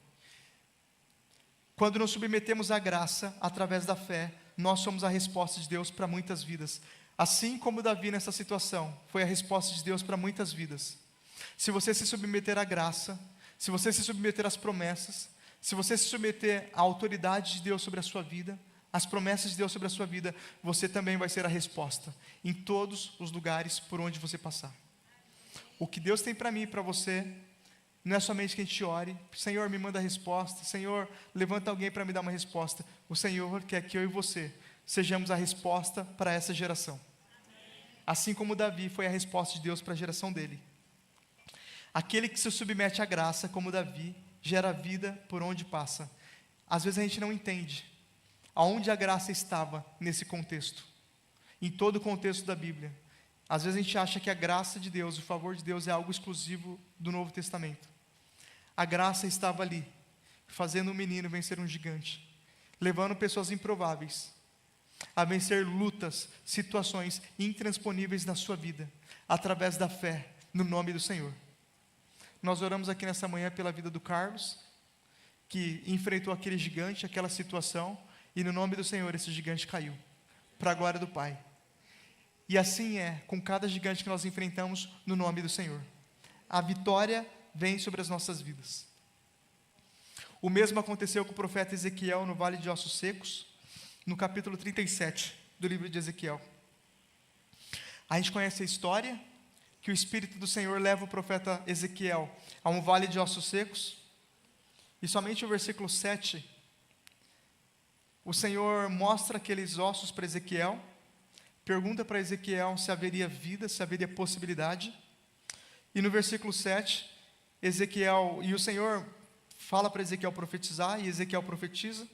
Quando nos submetemos à graça, através da fé, nós somos a resposta de Deus para muitas vidas. Assim como Davi nessa situação, foi a resposta de Deus para muitas vidas. Se você se submeter à graça, se você se submeter às promessas, se você se submeter à autoridade de Deus sobre a sua vida, às promessas de Deus sobre a sua vida, você também vai ser a resposta, em todos os lugares por onde você passar. O que Deus tem para mim e para você, não é somente que a gente ore, Senhor, me manda a resposta, Senhor, levanta alguém para me dar uma resposta. O Senhor quer que eu e você sejamos a resposta para essa geração. Assim como Davi foi a resposta de Deus para a geração dele. Aquele que se submete à graça, como Davi, gera vida por onde passa. Às vezes a gente não entende aonde a graça estava nesse contexto, em todo o contexto da Bíblia. Às vezes a gente acha que a graça de Deus, o favor de Deus é algo exclusivo do Novo Testamento. A graça estava ali, fazendo um menino vencer um gigante, levando pessoas improváveis a vencer lutas, situações intransponíveis na sua vida, através da fé, no nome do Senhor. Nós oramos aqui nessa manhã pela vida do Carlos, que enfrentou aquele gigante, aquela situação, e no nome do Senhor esse gigante caiu, para a glória do Pai. E assim é com cada gigante que nós enfrentamos no nome do Senhor. A vitória vem sobre as nossas vidas. O mesmo aconteceu com o profeta Ezequiel no Vale de Ossos Secos, no capítulo 37 do livro de Ezequiel. A gente conhece a história, que o Espírito do Senhor leva o profeta Ezequiel a um vale de ossos secos, e somente o versículo 7, o Senhor mostra aqueles ossos para Ezequiel, pergunta para Ezequiel se haveria vida, se haveria possibilidade, e no versículo 7, o Senhor fala para Ezequiel profetizar, e Ezequiel profetiza,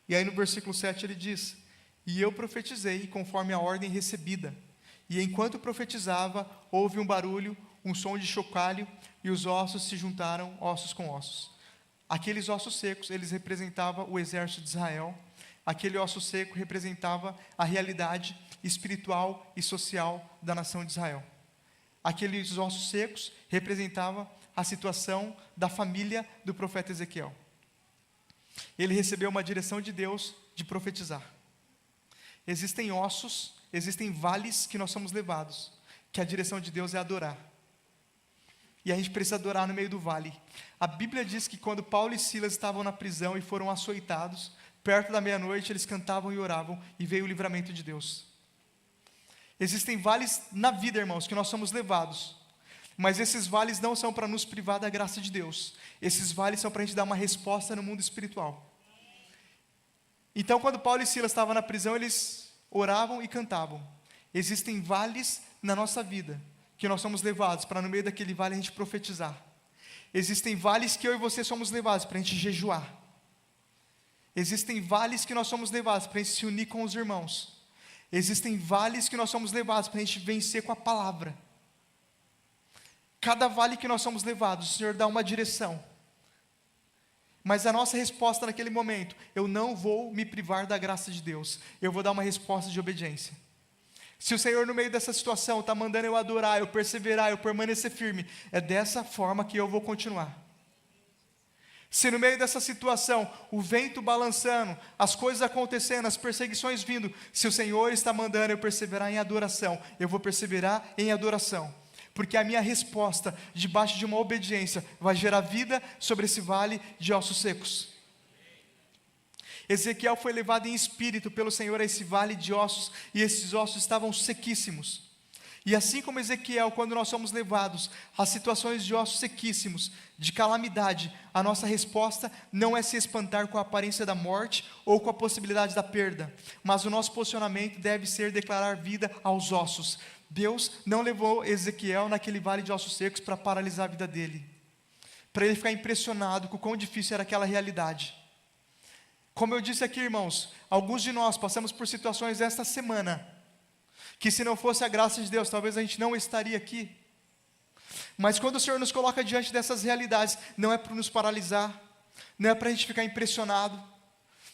e aí no versículo 7 ele diz: e eu profetizei conforme a ordem recebida, e enquanto profetizava, houve um barulho, um som de chocalho, e os ossos se juntaram, ossos com ossos. Aqueles ossos secos, eles representavam o exército de Israel. Aquele osso seco representava a realidade espiritual e social da nação de Israel. Aqueles ossos secos representavam a situação da família do profeta Ezequiel. Ele recebeu uma direção de Deus de profetizar. Existem ossos, existem vales que nós somos levados, que a direção de Deus é adorar. E a gente precisa adorar no meio do vale. A Bíblia diz que quando Paulo e Silas estavam na prisão e foram açoitados, perto da meia-noite eles cantavam e oravam, e veio o livramento de Deus. Existem vales na vida, irmãos, que nós somos levados, mas esses vales não são para nos privar da graça de Deus. Esses vales são para a gente dar uma resposta no mundo espiritual. Então, quando Paulo e Silas estavam na prisão, eles oravam e cantavam. Existem vales na nossa vida que nós somos levados para no meio daquele vale a gente profetizar. Existem vales que eu e você somos levados para a gente jejuar. Existem vales que nós somos levados para a gente se unir com os irmãos. Existem vales que nós somos levados para a gente vencer com a palavra. Cada vale que nós somos levados, o Senhor dá uma direção. Mas a nossa resposta naquele momento: eu não vou me privar da graça de Deus. Eu vou dar uma resposta de obediência. Se o Senhor no meio dessa situação está mandando eu adorar, eu perseverar, eu permanecer firme, é dessa forma que eu vou continuar. Se no meio dessa situação, o vento balançando, as coisas acontecendo, as perseguições vindo, se o Senhor está mandando eu perseverar em adoração, eu vou perseverar em adoração. Porque a minha resposta, debaixo de uma obediência, vai gerar vida sobre esse vale de ossos secos. Ezequiel foi levado em espírito pelo Senhor a esse vale de ossos, e esses ossos estavam sequíssimos. E assim como Ezequiel, quando nós somos levados a situações de ossos sequíssimos, de calamidade, a nossa resposta não é se espantar com a aparência da morte ou com a possibilidade da perda, mas o nosso posicionamento deve ser declarar vida aos ossos. Deus não levou Ezequiel naquele vale de ossos secos para paralisar a vida dele, para ele ficar impressionado com o quão difícil era aquela realidade. Como eu disse aqui, irmãos, alguns de nós passamos por situações esta semana, que se não fosse a graça de Deus, talvez a gente não estaria aqui. Mas quando o Senhor nos coloca diante dessas realidades, não é para nos paralisar, não é para a gente ficar impressionado,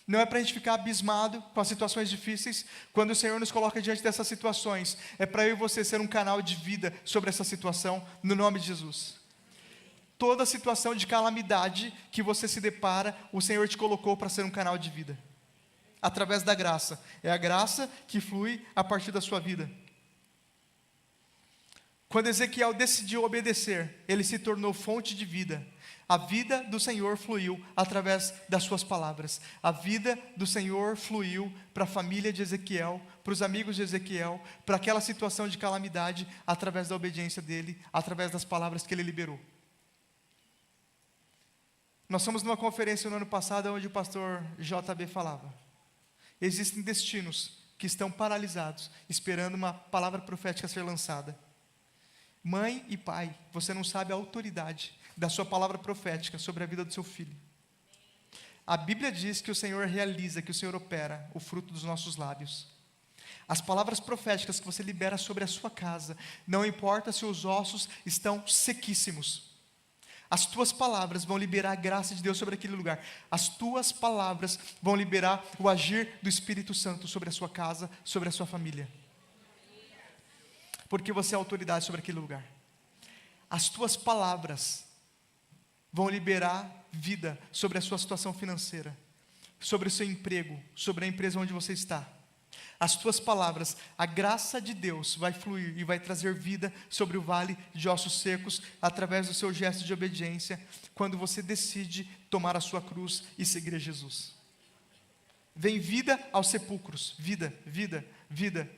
Não é para a gente ficar abismado com as situações difíceis. Quando o Senhor nos coloca diante dessas situações, é para eu e você ser um canal de vida sobre essa situação, no nome de Jesus. Toda situação de calamidade que você se depara, o Senhor te colocou para ser um canal de vida, através da graça. É a graça que flui a partir da sua vida. Quando Ezequiel decidiu obedecer, ele se tornou fonte de vida. A vida do Senhor fluiu através das suas palavras. A vida do Senhor fluiu para a família de Ezequiel, para os amigos de Ezequiel, para aquela situação de calamidade, através da obediência dele, através das palavras que ele liberou. Nós fomos numa conferência no ano passado, onde o pastor JB falava: existem destinos que estão paralisados, esperando uma palavra profética ser lançada. Mãe e pai, você não sabe a autoridade da sua palavra profética sobre a vida do seu filho. A Bíblia diz que o Senhor realiza, que o Senhor opera o fruto dos nossos lábios. As palavras proféticas que você libera sobre a sua casa, não importa se os ossos estão sequíssimos, as tuas palavras vão liberar a graça de Deus sobre aquele lugar. As tuas palavras vão liberar o agir do Espírito Santo sobre a sua casa, sobre a sua família. Porque você é autoridade sobre aquele lugar. As tuas palavras vão liberar vida sobre a sua situação financeira, sobre o seu emprego, sobre a empresa onde você está. As tuas palavras, a graça de Deus vai fluir e vai trazer vida sobre o vale de ossos secos, através do seu gesto de obediência, quando você decide tomar a sua cruz e seguir a Jesus. Vem vida aos sepulcros, vida, vida, vida.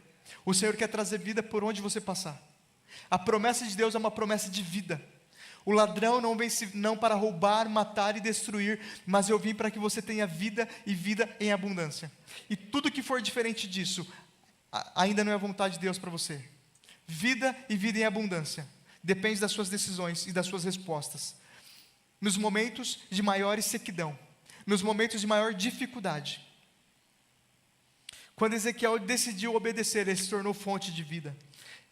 O Senhor quer trazer vida por onde você passar. A promessa de Deus é uma promessa de vida. O ladrão não vem não para roubar, matar e destruir, mas eu vim para que você tenha vida e vida em abundância. E tudo que for diferente disso, ainda não é a vontade de Deus para você. Vida e vida em abundância depende das suas decisões e das suas respostas. Nos momentos de maior sequidão, nos momentos de maior dificuldade. Quando Ezequiel decidiu obedecer, ele se tornou fonte de vida.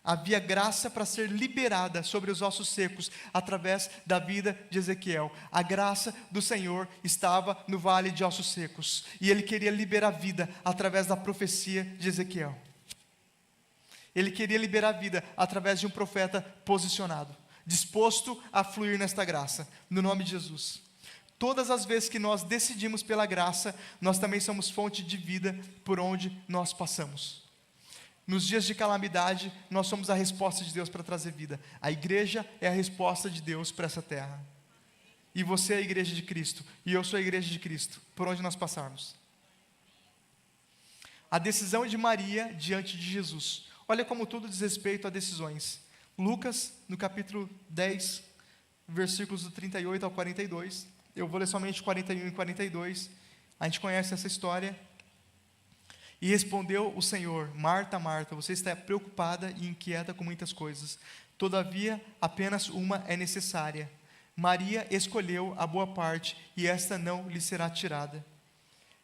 Havia graça para ser liberada sobre os ossos secos, através da vida de Ezequiel. A graça do Senhor estava no vale de ossos secos, e ele queria liberar vida através da profecia de Ezequiel. Ele queria liberar vida através de um profeta posicionado, disposto a fluir nesta graça, no nome de Jesus. Todas as vezes que nós decidimos pela graça, nós também somos fonte de vida por onde nós passamos. Nos dias de calamidade, nós somos a resposta de Deus para trazer vida. A igreja é a resposta de Deus para essa terra. E você é a igreja de Cristo, e eu sou a igreja de Cristo, por onde nós passarmos. A decisão de Maria diante de Jesus. Olha como tudo diz respeito a decisões. Lucas, no capítulo 10, versículos do 38 ao 42. Eu vou ler somente 41 e 42. A gente conhece essa história. E respondeu o Senhor: Marta, Marta, você está preocupada e inquieta com muitas coisas. Todavia, apenas uma é necessária. Maria escolheu a boa parte, e esta não lhe será tirada.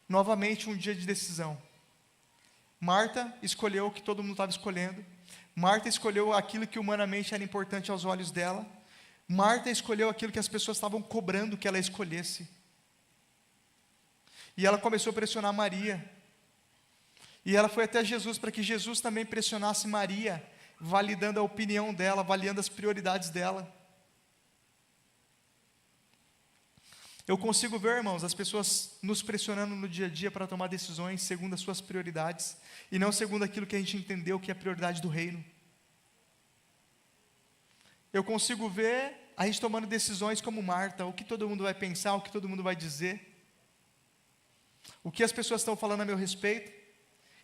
Novamente, um dia de decisão. Marta escolheu o que todo mundo estava escolhendo. Marta escolheu aquilo que humanamente era importante aos olhos dela. Marta escolheu aquilo que as pessoas estavam cobrando que ela escolhesse. E ela começou a pressionar Maria. E ela foi até Jesus para que Jesus também pressionasse Maria, validando a opinião dela, validando as prioridades dela. Eu consigo ver, irmãos, as pessoas nos pressionando no dia a dia para tomar decisões segundo as suas prioridades, e não segundo aquilo que a gente entendeu que é a prioridade do reino. Eu consigo ver a gente tomando decisões como Marta: o que todo mundo vai pensar, o que todo mundo vai dizer, o que as pessoas estão falando a meu respeito,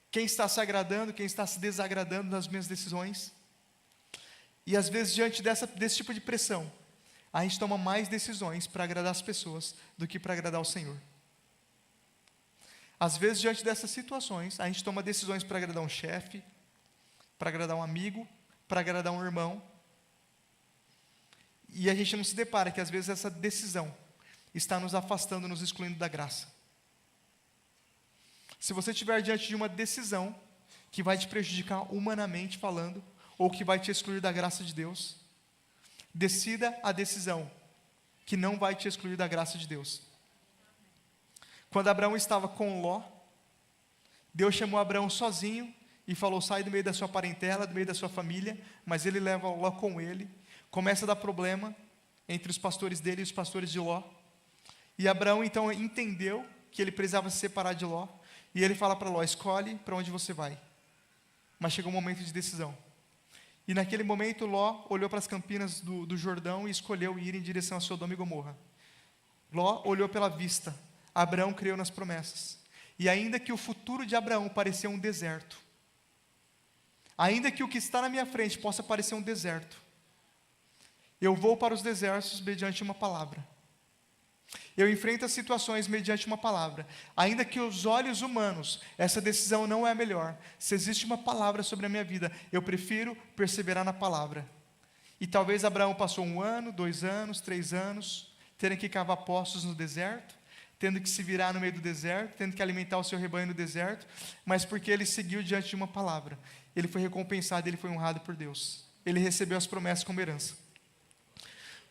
quem está se agradando, quem está se desagradando nas minhas decisões. E às vezes, diante desse tipo de pressão, a gente toma mais decisões para agradar as pessoas do que para agradar o Senhor. Às vezes, diante dessas situações, a gente toma decisões para agradar um chefe, para agradar um amigo, para agradar um irmão. E a gente não se depara que às vezes essa decisão está nos afastando, nos excluindo da graça. Se você estiver diante de uma decisão que vai te prejudicar humanamente falando, ou que vai te excluir da graça de Deus, decida a decisão que não vai te excluir da graça de Deus. Quando Abraão estava com Ló, Deus chamou Abraão sozinho e falou: sai do meio da sua parentela, do meio da sua família, mas ele leva Ló com ele. Começa a dar problema entre os pastores dele e os pastores de Ló. E Abraão então entendeu que ele precisava se separar de Ló, e ele fala para Ló: escolhe para onde você vai. Mas chegou um momento de decisão. E naquele momento Ló olhou para as campinas do Jordão e escolheu ir em direção a Sodoma e Gomorra. Ló olhou pela vista, Abraão creu nas promessas. E ainda que o futuro de Abraão parecia um deserto, ainda que o que está na minha frente possa parecer um deserto, eu vou para os desertos mediante uma palavra. Eu enfrento as situações mediante uma palavra. Ainda que os olhos humanos, essa decisão não é a melhor. Se existe uma palavra sobre a minha vida, eu prefiro perseverar na palavra. E talvez Abraão passou 1 ano, 2 anos, 3 anos, tendo que cavar poços no deserto, tendo que se virar no meio do deserto, tendo que alimentar o seu rebanho no deserto, mas porque ele seguiu diante de uma palavra, ele foi recompensado, ele foi honrado por Deus. Ele recebeu as promessas como herança.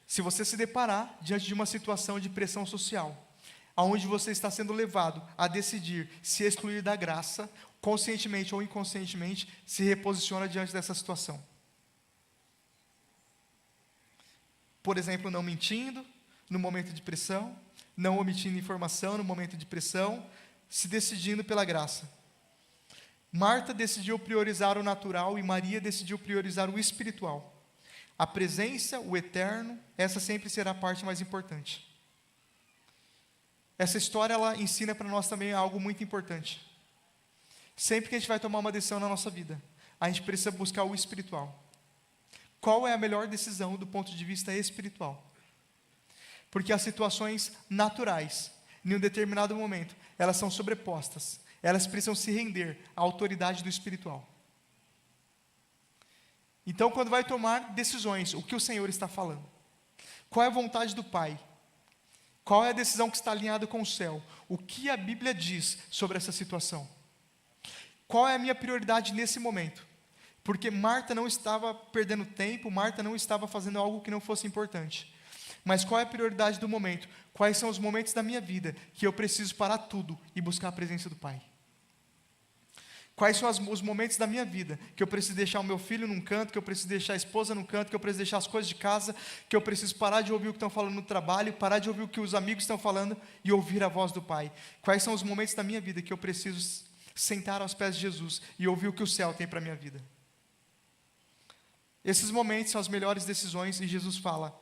Se você se deparar diante de uma situação de pressão social, onde você está sendo levado a decidir se excluir da graça, conscientemente ou inconscientemente, se reposiciona diante dessa situação. Por exemplo, não mentindo no momento de pressão, não omitindo informação no momento de pressão, se decidindo pela graça. Marta decidiu priorizar o natural e Maria decidiu priorizar o espiritual. A presença, o eterno, essa sempre será a parte mais importante. Essa história, ela ensina para nós também algo muito importante. Sempre que a gente vai tomar uma decisão na nossa vida, a gente precisa buscar o espiritual. Qual é a melhor decisão do ponto de vista espiritual? Porque as situações naturais, em um determinado momento, elas são sobrepostas. Elas precisam se render à autoridade do espiritual. Então, quando vai tomar decisões, o que o Senhor está falando? Qual é a vontade do Pai? Qual é a decisão que está alinhada com o céu? O que a Bíblia diz sobre essa situação? Qual é a minha prioridade nesse momento? Porque Marta não estava perdendo tempo, Marta não estava fazendo algo que não fosse importante. Mas qual é a prioridade do momento? Quais são os momentos da minha vida que eu preciso parar tudo e buscar a presença do Pai? Quais são os momentos da minha vida que eu preciso deixar o meu filho num canto, que eu preciso deixar a esposa num canto, que eu preciso deixar as coisas de casa, que eu preciso parar de ouvir o que estão falando no trabalho, parar de ouvir o que os amigos estão falando e ouvir a voz do Pai? Quais são os momentos da minha vida que eu preciso sentar aos pés de Jesus e ouvir o que o céu tem para a minha vida? Esses momentos são as melhores decisões e Jesus fala: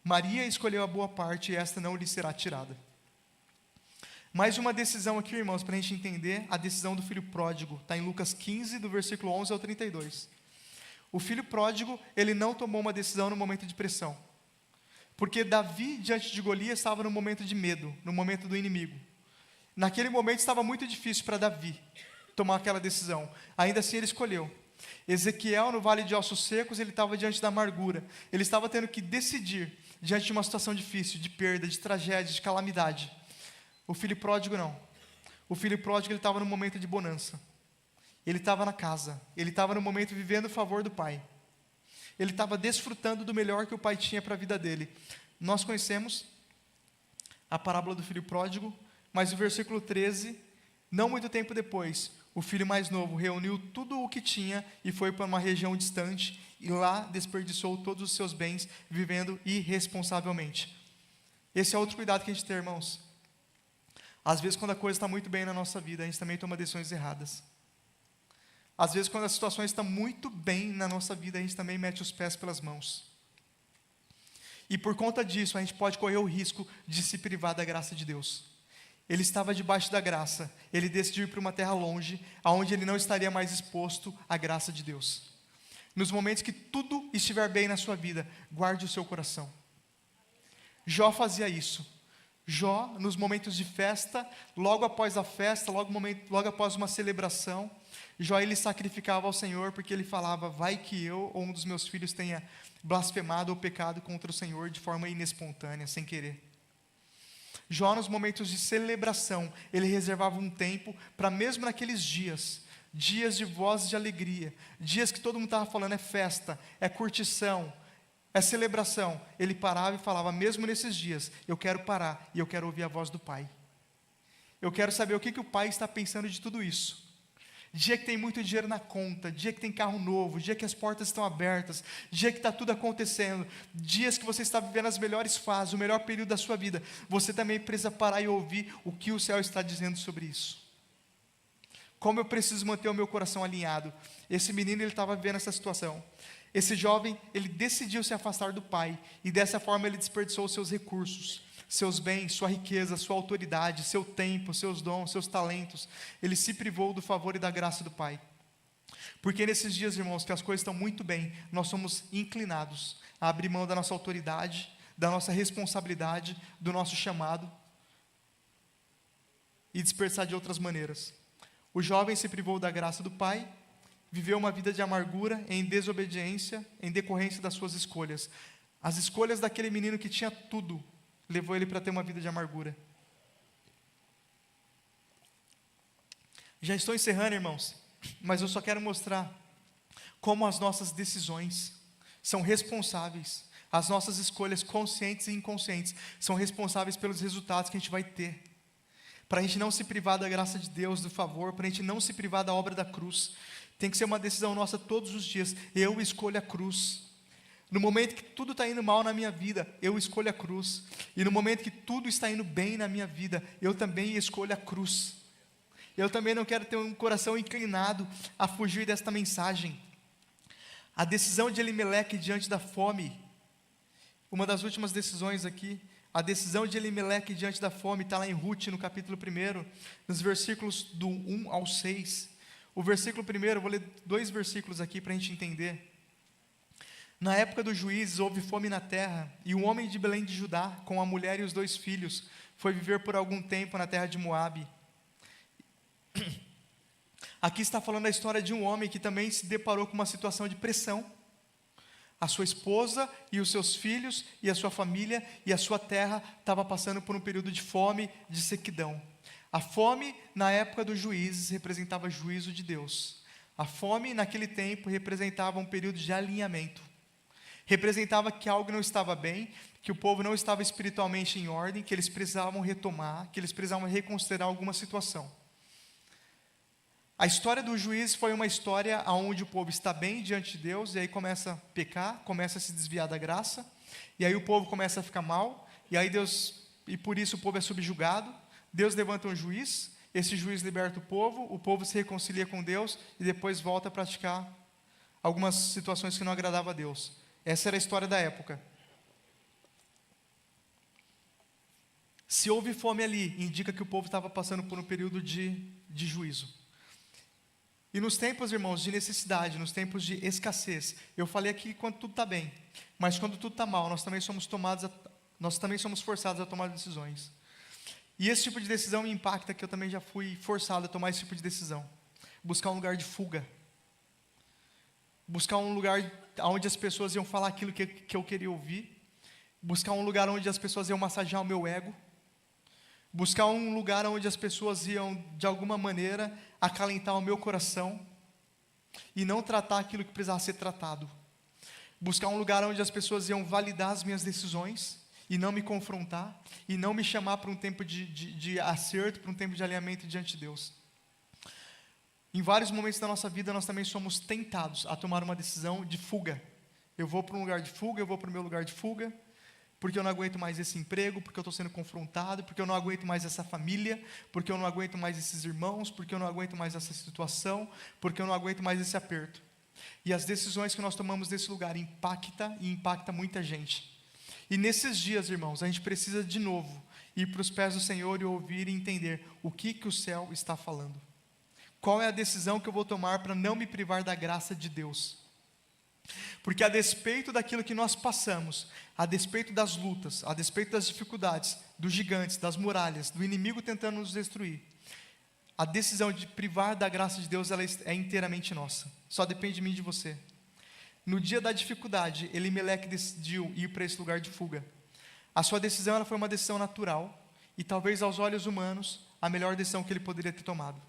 Maria escolheu a boa parte e esta não lhe será tirada. Mais uma decisão aqui, irmãos, para a gente entender a decisão do filho pródigo. Está em Lucas 15, do versículo 11 ao 32. O filho pródigo, ele não tomou uma decisão no momento de pressão. Porque Davi, diante de Golias, estava no momento de medo, no momento do inimigo. Naquele momento estava muito difícil para Davi tomar aquela decisão. Ainda assim ele escolheu. Ezequiel, no vale de ossos secos, ele estava diante da amargura. Ele estava tendo que decidir diante de uma situação difícil, de perda, de tragédia, de calamidade. O filho pródigo não. O filho pródigo, ele estava no momento de bonança. Ele estava na casa. Ele estava no momento vivendo o favor do pai. Ele estava desfrutando do melhor que o pai tinha para a vida dele. Nós conhecemos a parábola do filho pródigo, mas o versículo 13, não muito tempo depois, o filho mais novo reuniu tudo o que tinha e foi para uma região distante e lá desperdiçou todos os seus bens, vivendo irresponsavelmente. Esse é outro cuidado que a gente tem, irmãos. Às vezes, quando a coisa está muito bem na nossa vida, a gente também toma decisões erradas. Às vezes, quando as situações estão muito bem na nossa vida, a gente também mete os pés pelas mãos. E por conta disso, a gente pode correr o risco de se privar da graça de Deus. Ele estava debaixo da graça, ele decidiu ir para uma terra longe, onde ele não estaria mais exposto à graça de Deus. Nos momentos que tudo estiver bem na sua vida, guarde o seu coração. Jó fazia isso. Jó, nos momentos de festa, logo após a festa, logo após uma celebração, Jó, ele sacrificava ao Senhor, porque ele falava: vai que eu ou um dos meus filhos tenha blasfemado ou pecado contra o Senhor de forma inespontânea, sem querer. Jó, nos momentos de celebração, ele reservava um tempo para, mesmo naqueles dias de voz de alegria, dias que todo mundo estava falando é festa, é curtição, é celebração, ele parava e falava: mesmo nesses dias, eu quero parar e eu quero ouvir a voz do Pai. Eu quero saber o que o pai está pensando de tudo isso. Dia que tem muito dinheiro na conta, dia que tem carro novo, dia que as portas estão abertas, dia que está tudo acontecendo, dias que você está vivendo as melhores fases, o melhor período da sua vida, você também precisa parar e ouvir o que o céu está dizendo sobre isso. Como eu preciso manter o meu coração alinhado. Esse menino, ele estava vivendo essa situação. Esse jovem, ele decidiu se afastar do pai, e dessa forma ele desperdiçou os seus recursos, seus bens, sua riqueza, sua autoridade, seu tempo, seus dons, seus talentos. Ele se privou do favor e da graça do pai. Porque nesses dias, irmãos, que as coisas estão muito bem, nós somos inclinados a abrir mão da nossa autoridade, da nossa responsabilidade, do nosso chamado, e desperdiçar de outras maneiras. O jovem se privou da graça do pai, viveu uma vida de amargura, em desobediência, em decorrência das suas escolhas. As escolhas daquele menino que tinha tudo, levou ele para ter uma vida de amargura. Já estou encerrando, irmãos, mas eu só quero mostrar como as nossas decisões são responsáveis, as nossas escolhas conscientes e inconscientes são responsáveis pelos resultados que a gente vai ter. Para a gente não se privar da graça de Deus, do favor, para a gente não se privar da obra da cruz. Tem que ser uma decisão nossa todos os dias. Eu escolho a cruz. No momento que tudo está indo mal na minha vida, eu escolho a cruz. E no momento que tudo está indo bem na minha vida, eu também escolho a cruz. Eu também não quero ter um coração inclinado a fugir desta mensagem. A decisão de Elimeleque diante da fome, uma das últimas decisões aqui, a decisão de Elimeleque diante da fome, está lá em Rute, no capítulo 1, nos versículos do 1 ao 6. O versículo 1, eu vou ler 2 versículos aqui para a gente entender. Na época dos juízes houve fome na terra, e um homem de Belém de Judá, com a mulher e os 2 filhos, foi viver por algum tempo na terra de Moabe. Aqui está falando a história de um homem que também se deparou com uma situação de pressão. A sua esposa e os seus filhos e a sua família e a sua terra estava passando por um período de fome, de sequidão. A fome na época dos juízes representava juízo de Deus. A fome naquele tempo representava um período de alinhamento. Representava que algo não estava bem, que o povo não estava espiritualmente em ordem, que eles precisavam retomar, que eles precisavam reconsiderar alguma situação. A história do juiz foi uma história onde o povo está bem diante de Deus, e aí começa a pecar, começa a se desviar da graça, e aí o povo começa a ficar mal, e por isso o povo é subjugado. Deus levanta um juiz, esse juiz liberta o povo se reconcilia com Deus, e depois volta a praticar algumas situações que não agradavam a Deus. Essa era a história da época. Se houve fome ali, indica que o povo estava passando por um período de juízo. E nos tempos, irmãos, de necessidade, nos tempos de escassez, eu falei aqui quando tudo está bem, mas quando tudo está mal, nós também somos forçados a tomar decisões. E esse tipo de decisão me impacta, que eu também já fui forçado a tomar esse tipo de decisão. Buscar um lugar de fuga. Buscar um lugar onde as pessoas iam falar aquilo que eu queria ouvir. Buscar um lugar onde as pessoas iam massagear o meu ego. Buscar um lugar onde as pessoas iam, de alguma maneira, acalentar o meu coração e não tratar aquilo que precisava ser tratado. Buscar um lugar onde as pessoas iam validar as minhas decisões e não me confrontar, e não me chamar para um tempo de acerto, para um tempo de alinhamento diante de Deus. Em vários momentos da nossa vida, nós também somos tentados a tomar uma decisão de fuga. Eu vou para um lugar de fuga, eu vou para o meu lugar de fuga, porque eu não aguento mais esse emprego, porque eu estou sendo confrontado, porque eu não aguento mais essa família, porque eu não aguento mais esses irmãos, porque eu não aguento mais essa situação, porque eu não aguento mais esse aperto. E as decisões que nós tomamos desse lugar impacta muita gente. E nesses dias, irmãos, a gente precisa de novo ir para os pés do Senhor e ouvir e entender o que o céu está falando. Qual é a decisão que eu vou tomar para não me privar da graça de Deus? Porque a despeito daquilo que nós passamos, a despeito das lutas, a despeito das dificuldades, dos gigantes, das muralhas, do inimigo tentando nos destruir, a decisão de privar da graça de Deus, ela é inteiramente nossa. Só depende de mim e de você. No dia da dificuldade, Elimeleque decidiu ir para esse lugar de fuga. A sua decisão, ela foi uma decisão natural, e talvez aos olhos humanos, a melhor decisão que ele poderia ter tomado.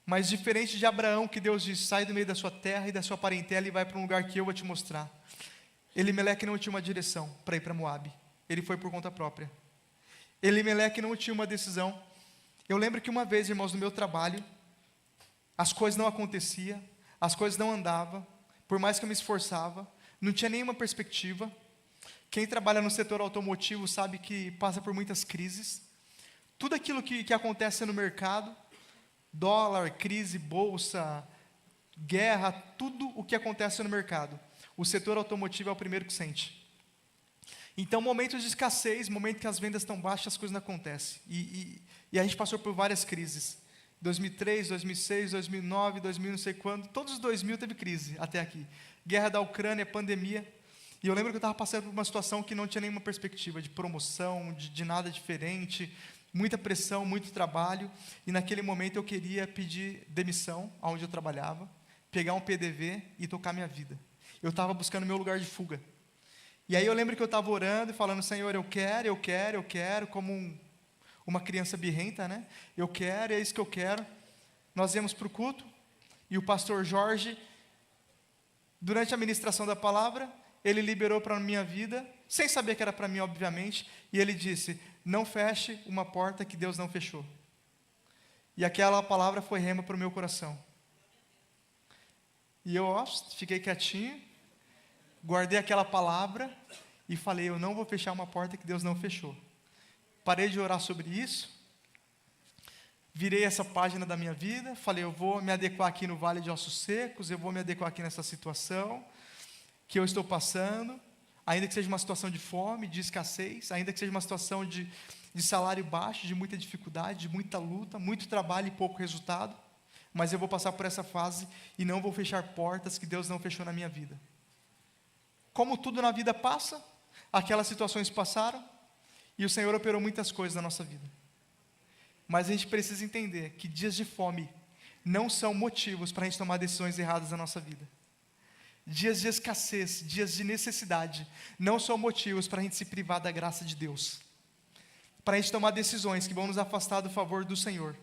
Mas diferente de Abraão, que Deus disse: sai do meio da sua terra e da sua parentela e vai para um lugar que eu vou te mostrar. Elimeleque não tinha uma direção para ir para Moabe. Ele foi por conta própria. Elimeleque não tinha uma decisão. Eu lembro que uma vez, irmãos, no meu trabalho, as coisas não aconteciam, as coisas não andavam, por mais que eu me esforçava, não tinha nenhuma perspectiva. Quem trabalha no setor automotivo sabe que passa por muitas crises. Tudo aquilo que acontece no mercado, dólar, crise, bolsa, guerra, tudo o que acontece no mercado, o setor automotivo é o primeiro que sente. Então, momentos de escassez, momentos que as vendas estão baixas, as coisas não acontecem. E a gente passou por várias crises. 2003, 2006, 2009, 2000, não sei quando, todos os 2000 teve crise até aqui. Guerra da Ucrânia, pandemia. E eu lembro que eu estava passando por uma situação que não tinha nenhuma perspectiva de promoção, de nada diferente, muita pressão, muito trabalho. E naquele momento eu queria pedir demissão, onde eu trabalhava, pegar um PDV e tocar minha vida. Eu estava buscando meu lugar de fuga. E aí eu lembro que eu estava orando e falando: Senhor, eu quero, como uma criança birrenta, né? Eu quero, é isso que eu quero. Nós íamos para o culto, e o pastor Jorge, durante a ministração da palavra, ele liberou para a minha vida, sem saber que era para mim, obviamente, e ele disse: não feche uma porta que Deus não fechou. E aquela palavra foi rema para o meu coração. E eu fiquei quietinho, guardei aquela palavra e falei: eu não vou fechar uma porta que Deus não fechou. Parei de orar sobre isso, virei essa página da minha vida, falei: eu vou me adequar aqui no Vale de Ossos Secos, eu vou me adequar aqui nessa situação que eu estou passando, ainda que seja uma situação de fome, de escassez, ainda que seja uma situação de salário baixo, de muita dificuldade, de muita luta, muito trabalho e pouco resultado, mas eu vou passar por essa fase e não vou fechar portas que Deus não fechou na minha vida. Como tudo na vida passa, aquelas situações passaram, e o Senhor operou muitas coisas na nossa vida. Mas a gente precisa entender que dias de fome não são motivos para a gente tomar decisões erradas na nossa vida. Dias de escassez, dias de necessidade, não são motivos para a gente se privar da graça de Deus, para a gente tomar decisões que vão nos afastar do favor do Senhor.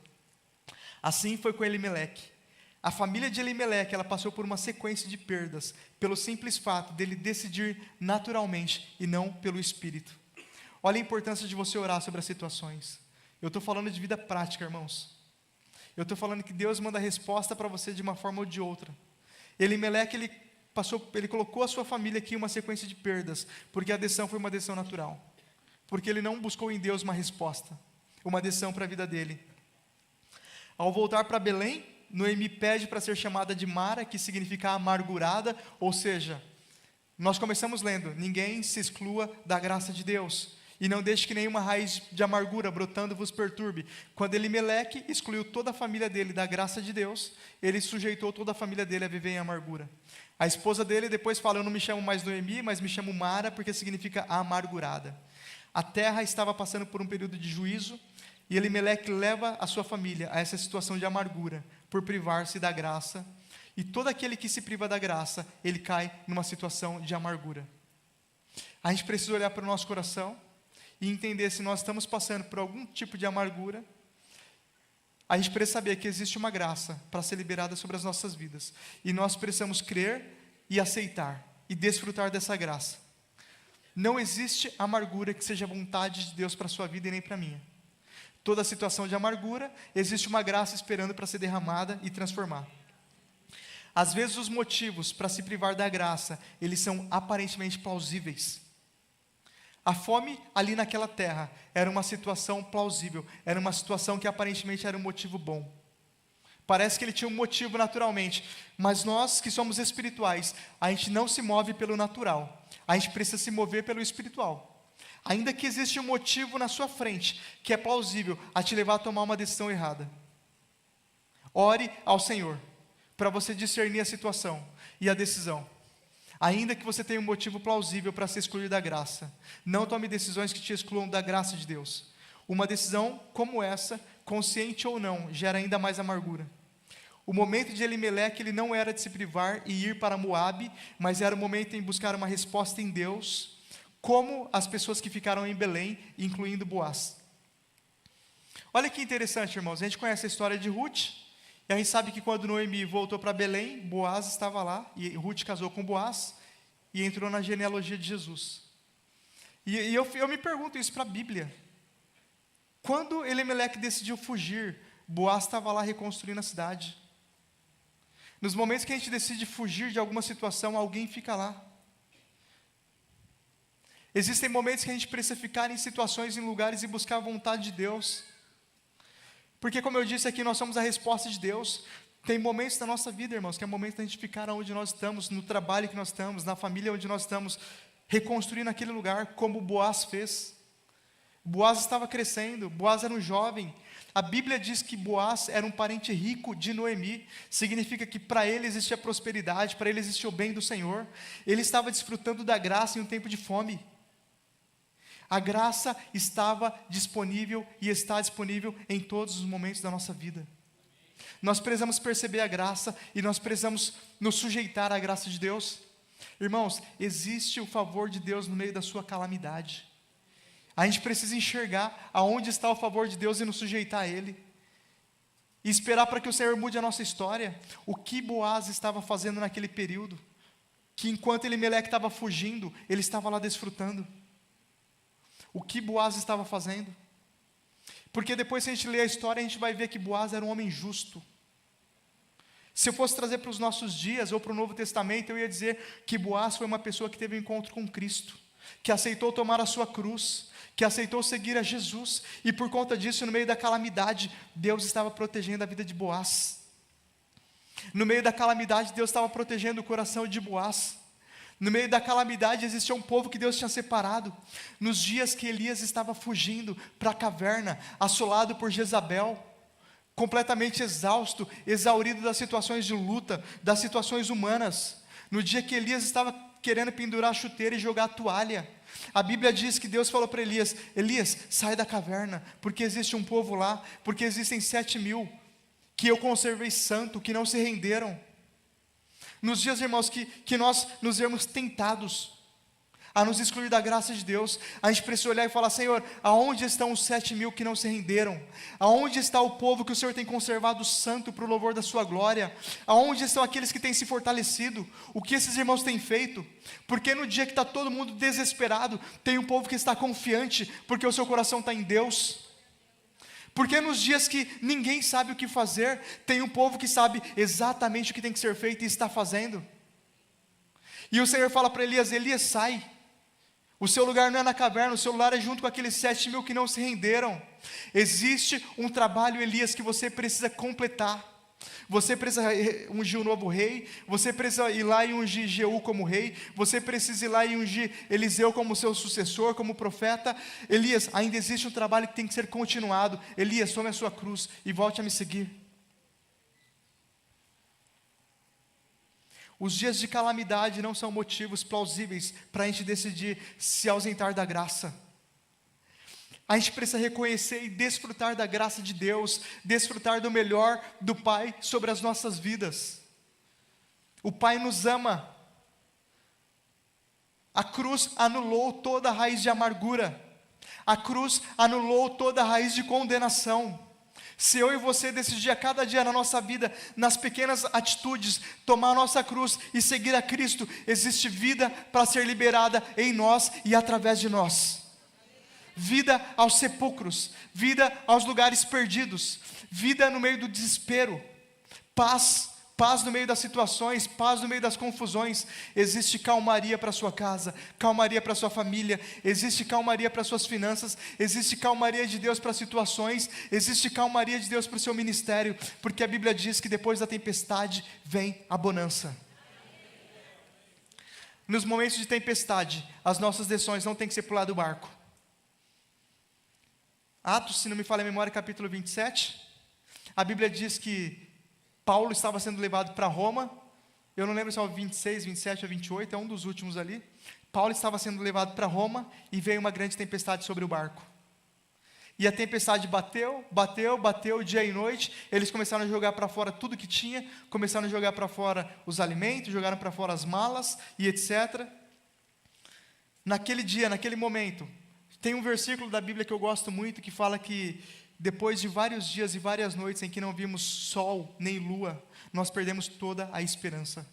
Assim foi com Elimeleque. A família de Elimeleque, ela passou por uma sequência de perdas, pelo simples fato dele decidir naturalmente e não pelo Espírito. Olha a importância de você orar sobre as situações. Eu estou falando de vida prática, irmãos. Eu estou falando que Deus manda resposta para você de uma forma ou de outra. Elimeleque, ele colocou a sua família aqui em uma sequência de perdas, porque a decisão foi uma decisão natural. Porque ele não buscou em Deus uma resposta, uma decisão para a vida dele. Ao voltar para Belém, Noemi pede para ser chamada de Mara, que significa amargurada, ou seja, nós começamos lendo: ninguém se exclua da graça de Deus, e não deixe que nenhuma raiz de amargura brotando vos perturbe. Quando Elimeleque excluiu toda a família dele da graça de Deus, ele sujeitou toda a família dele a viver em amargura. A esposa dele depois fala: eu não me chamo mais Noemi, mas me chamo Mara, porque significa amargurada. A terra estava passando por um período de juízo, e Elimeleque leva a sua família a essa situação de amargura, por privar-se da graça, e todo aquele que se priva da graça, ele cai numa situação de amargura. A gente precisa olhar para o nosso coração e entender se nós estamos passando por algum tipo de amargura. A gente precisa saber que existe uma graça para ser liberada sobre as nossas vidas, e nós precisamos crer e aceitar e desfrutar dessa graça. Não existe amargura que seja vontade de Deus para a sua vida e nem para a minha. Toda situação de amargura, existe uma graça esperando para ser derramada e transformar. Às vezes os motivos para se privar da graça, eles são aparentemente plausíveis. A fome ali naquela terra era uma situação plausível, era uma situação que aparentemente era um motivo bom. Parece que ele tinha um motivo naturalmente, mas nós que somos espirituais, a gente não se move pelo natural, a gente precisa se mover pelo espiritual. Ainda que exista um motivo na sua frente, que é plausível a te levar a tomar uma decisão errada, ore ao Senhor, para você discernir a situação e a decisão. Ainda que você tenha um motivo plausível para se excluir da graça, não tome decisões que te excluam da graça de Deus. Uma decisão como essa, consciente ou não, gera ainda mais amargura. O momento de Elimeleque, ele não era de se privar e ir para Moabe, mas era o momento em buscar uma resposta em Deus, como as pessoas que ficaram em Belém, incluindo Boaz. Olha que interessante, irmãos, a gente conhece a história de Ruth, e a gente sabe que quando Noemi voltou para Belém, Boaz estava lá, e Ruth casou com Boaz, e entrou na genealogia de Jesus. E eu me pergunto isso para a Bíblia. Quando Elimeleque decidiu fugir, Boaz estava lá reconstruindo a cidade. Nos momentos que a gente decide fugir de alguma situação, alguém fica lá. Existem momentos que a gente precisa ficar em situações, em lugares e buscar a vontade de Deus. Porque, como eu disse aqui, nós somos a resposta de Deus. Tem momentos da nossa vida, irmãos, que é momento da gente ficar onde nós estamos, no trabalho que nós estamos, na família onde nós estamos, reconstruindo aquele lugar, como Boaz fez. Boaz estava crescendo, Boaz era um jovem. A Bíblia diz que Boaz era um parente rico de Noemi. Significa que para ele existia prosperidade, para ele existia o bem do Senhor. Ele estava desfrutando da graça em um tempo de fome. A graça estava disponível e está disponível em todos os momentos da nossa vida. Nós precisamos perceber a graça e nós precisamos nos sujeitar à graça de Deus. Irmãos, existe o favor de Deus no meio da sua calamidade. A gente precisa enxergar aonde está o favor de Deus e nos sujeitar a Ele. E esperar para que o Senhor mude a nossa história. O que Boaz estava fazendo naquele período? Que enquanto Elimeleque estava fugindo, ele estava lá desfrutando. O que Boaz estava fazendo? Porque depois, se a gente ler a história, a gente vai ver que Boaz era um homem justo. Se eu fosse trazer para os nossos dias ou para o Novo Testamento, eu ia dizer que Boaz foi uma pessoa que teve um encontro com Cristo, que aceitou tomar a sua cruz, que aceitou seguir a Jesus, e por conta disso, no meio da calamidade, Deus estava protegendo a vida de Boaz. No meio da calamidade, Deus estava protegendo o coração de Boaz. No meio da calamidade existia um povo que Deus tinha separado. Nos dias que Elias estava fugindo para a caverna, assolado por Jezabel, completamente exausto, exaurido das situações de luta, das situações humanas. No dia que Elias estava querendo pendurar a chuteira e jogar a toalha, a Bíblia diz que Deus falou para Elias: Elias, sai da caverna, porque existe um povo lá, porque existem 7.000 que eu conservei santo, que não se renderam. Nos dias, irmãos, que nós nos vemos tentados a nos excluir da graça de Deus, a gente precisa olhar e falar: Senhor, aonde estão os 7.000 que não se renderam? Aonde está o povo que o Senhor tem conservado santo para o louvor da sua glória? Aonde estão aqueles que têm se fortalecido? O que esses irmãos têm feito? Porque no dia que está todo mundo desesperado, tem um povo que está confiante, porque o seu coração está em Deus. Porque nos dias que ninguém sabe o que fazer, tem um povo que sabe exatamente o que tem que ser feito e está fazendo. E o Senhor fala para Elias: Elias, sai. O seu lugar não é na caverna, o seu lugar é junto com aqueles 7.000 que não se renderam. Existe um trabalho, Elias, que você precisa completar. Você precisa ungir um novo rei, você precisa ir lá e ungir Jeú como rei, você precisa ir lá e ungir Eliseu como seu sucessor, como profeta. Elias, ainda existe um trabalho que tem que ser continuado. Elias, tome a sua cruz e volte a me seguir. Os dias de calamidade não são motivos plausíveis para a gente decidir se ausentar da graça. A gente precisa reconhecer e desfrutar da graça de Deus, desfrutar do melhor do Pai sobre as nossas vidas. O Pai nos ama. A cruz anulou toda a raiz de amargura. A cruz anulou toda a raiz de condenação. Se eu e você decidir a cada dia na nossa vida, nas pequenas atitudes, tomar a nossa cruz e seguir a Cristo, existe vida para ser liberada em nós e através de nós. Vida aos sepulcros, vida aos lugares perdidos, vida no meio do desespero, paz no meio das situações, paz no meio das confusões. Existe calmaria para a sua casa, calmaria para a sua família, existe calmaria para as suas finanças, existe calmaria de Deus para as situações, existe calmaria de Deus para o seu ministério, porque a Bíblia diz que depois da tempestade vem a bonança. Nos momentos de tempestade, as nossas decisões não têm que ser pular do barco. Atos, se não me falha a memória, capítulo 27, a Bíblia diz que Paulo estava sendo levado para Roma. Eu não lembro se é o 26, 27 ou 28, é um dos últimos ali. Paulo estava sendo levado para Roma e veio uma grande tempestade sobre o barco. E a tempestade bateu dia e noite. Eles começaram a jogar para fora tudo que tinha, começaram a jogar para fora os alimentos, jogaram para fora as malas e etc. Naquele dia, naquele momento, tem um versículo da Bíblia que eu gosto muito, que fala que depois de vários dias e várias noites em que não vimos sol nem lua, nós perdemos toda a esperança.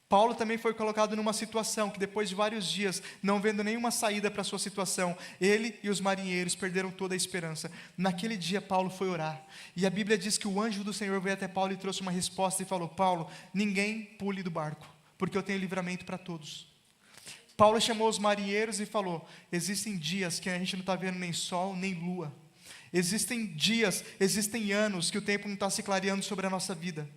Paulo também foi colocado numa situação que depois de vários dias, não vendo nenhuma saída para a sua situação, ele e os marinheiros perderam toda a esperança. Naquele dia Paulo foi orar, e a Bíblia diz que o anjo do Senhor veio até Paulo e trouxe uma resposta e falou: Paulo, ninguém pule do barco, porque eu tenho livramento para todos. Paulo chamou os marinheiros e falou: existem dias que a gente não está vendo nem sol nem lua, existem dias, existem anos que o tempo não está se clareando sobre a nossa vida,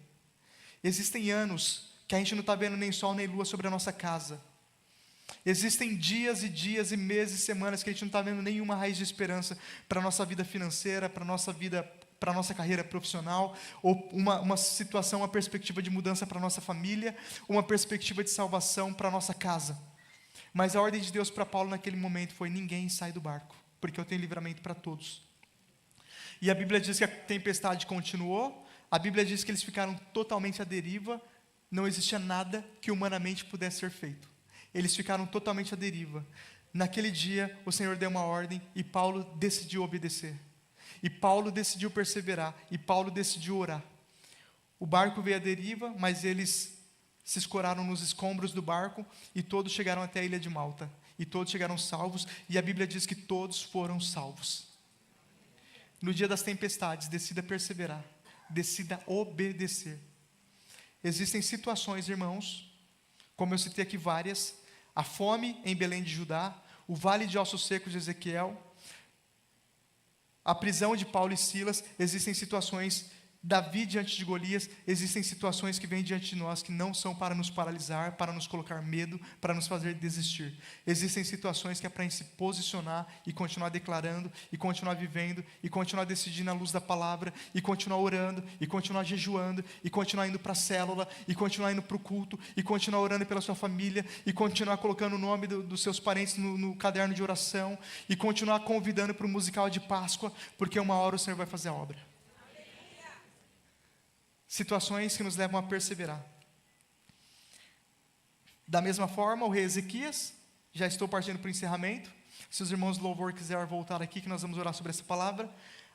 existem anos que a gente não está vendo nem sol nem lua sobre a nossa casa. Existem dias e dias e meses e semanas que a gente não está vendo nenhuma raiz de esperança para a nossa vida financeira, para a nossa vida, para a nossa carreira profissional, ou uma situação, uma perspectiva de mudança para a nossa família, uma perspectiva de salvação para a nossa casa. Mas a ordem de Deus para Paulo naquele momento foi: ninguém sai do barco, porque eu tenho livramento para todos. E a Bíblia diz que a tempestade continuou, a Bíblia diz que eles ficaram totalmente à deriva. Não existia nada que humanamente pudesse ser feito. Eles ficaram totalmente à deriva. Naquele dia, o Senhor deu uma ordem e Paulo decidiu obedecer. E Paulo decidiu perseverar. E Paulo decidiu orar. O barco veio à deriva, mas eles se escoraram nos escombros do barco e todos chegaram até a ilha de Malta. E todos chegaram salvos, e a Bíblia diz que todos foram salvos. No dia das tempestades, decida perseverar. Decida obedecer. Existem situações, irmãos, como eu citei aqui várias: a fome em Belém de Judá, o vale de ossos secos de Ezequiel, a prisão de Paulo e Silas. Existem situações, Davi diante de Golias. Existem situações que vêm diante de nós que não são para nos paralisar, para nos colocar medo, para nos fazer desistir. Existem situações que é para a gente se posicionar e continuar declarando, e continuar vivendo, e continuar decidindo à luz da palavra, e continuar orando, e continuar jejuando, e continuar indo para a célula, e continuar indo para o culto, e continuar orando pela sua família, e continuar colocando o nome dos seus parentes no caderno de oração, e continuar convidando para o musical de Páscoa, porque uma hora o Senhor vai fazer a obra. Situações que nos levam a perseverar. Da mesma forma, o rei Ezequias, já estou partindo para o encerramento. Se os irmãos do louvor quiserem voltar aqui, que nós vamos orar sobre essa palavra.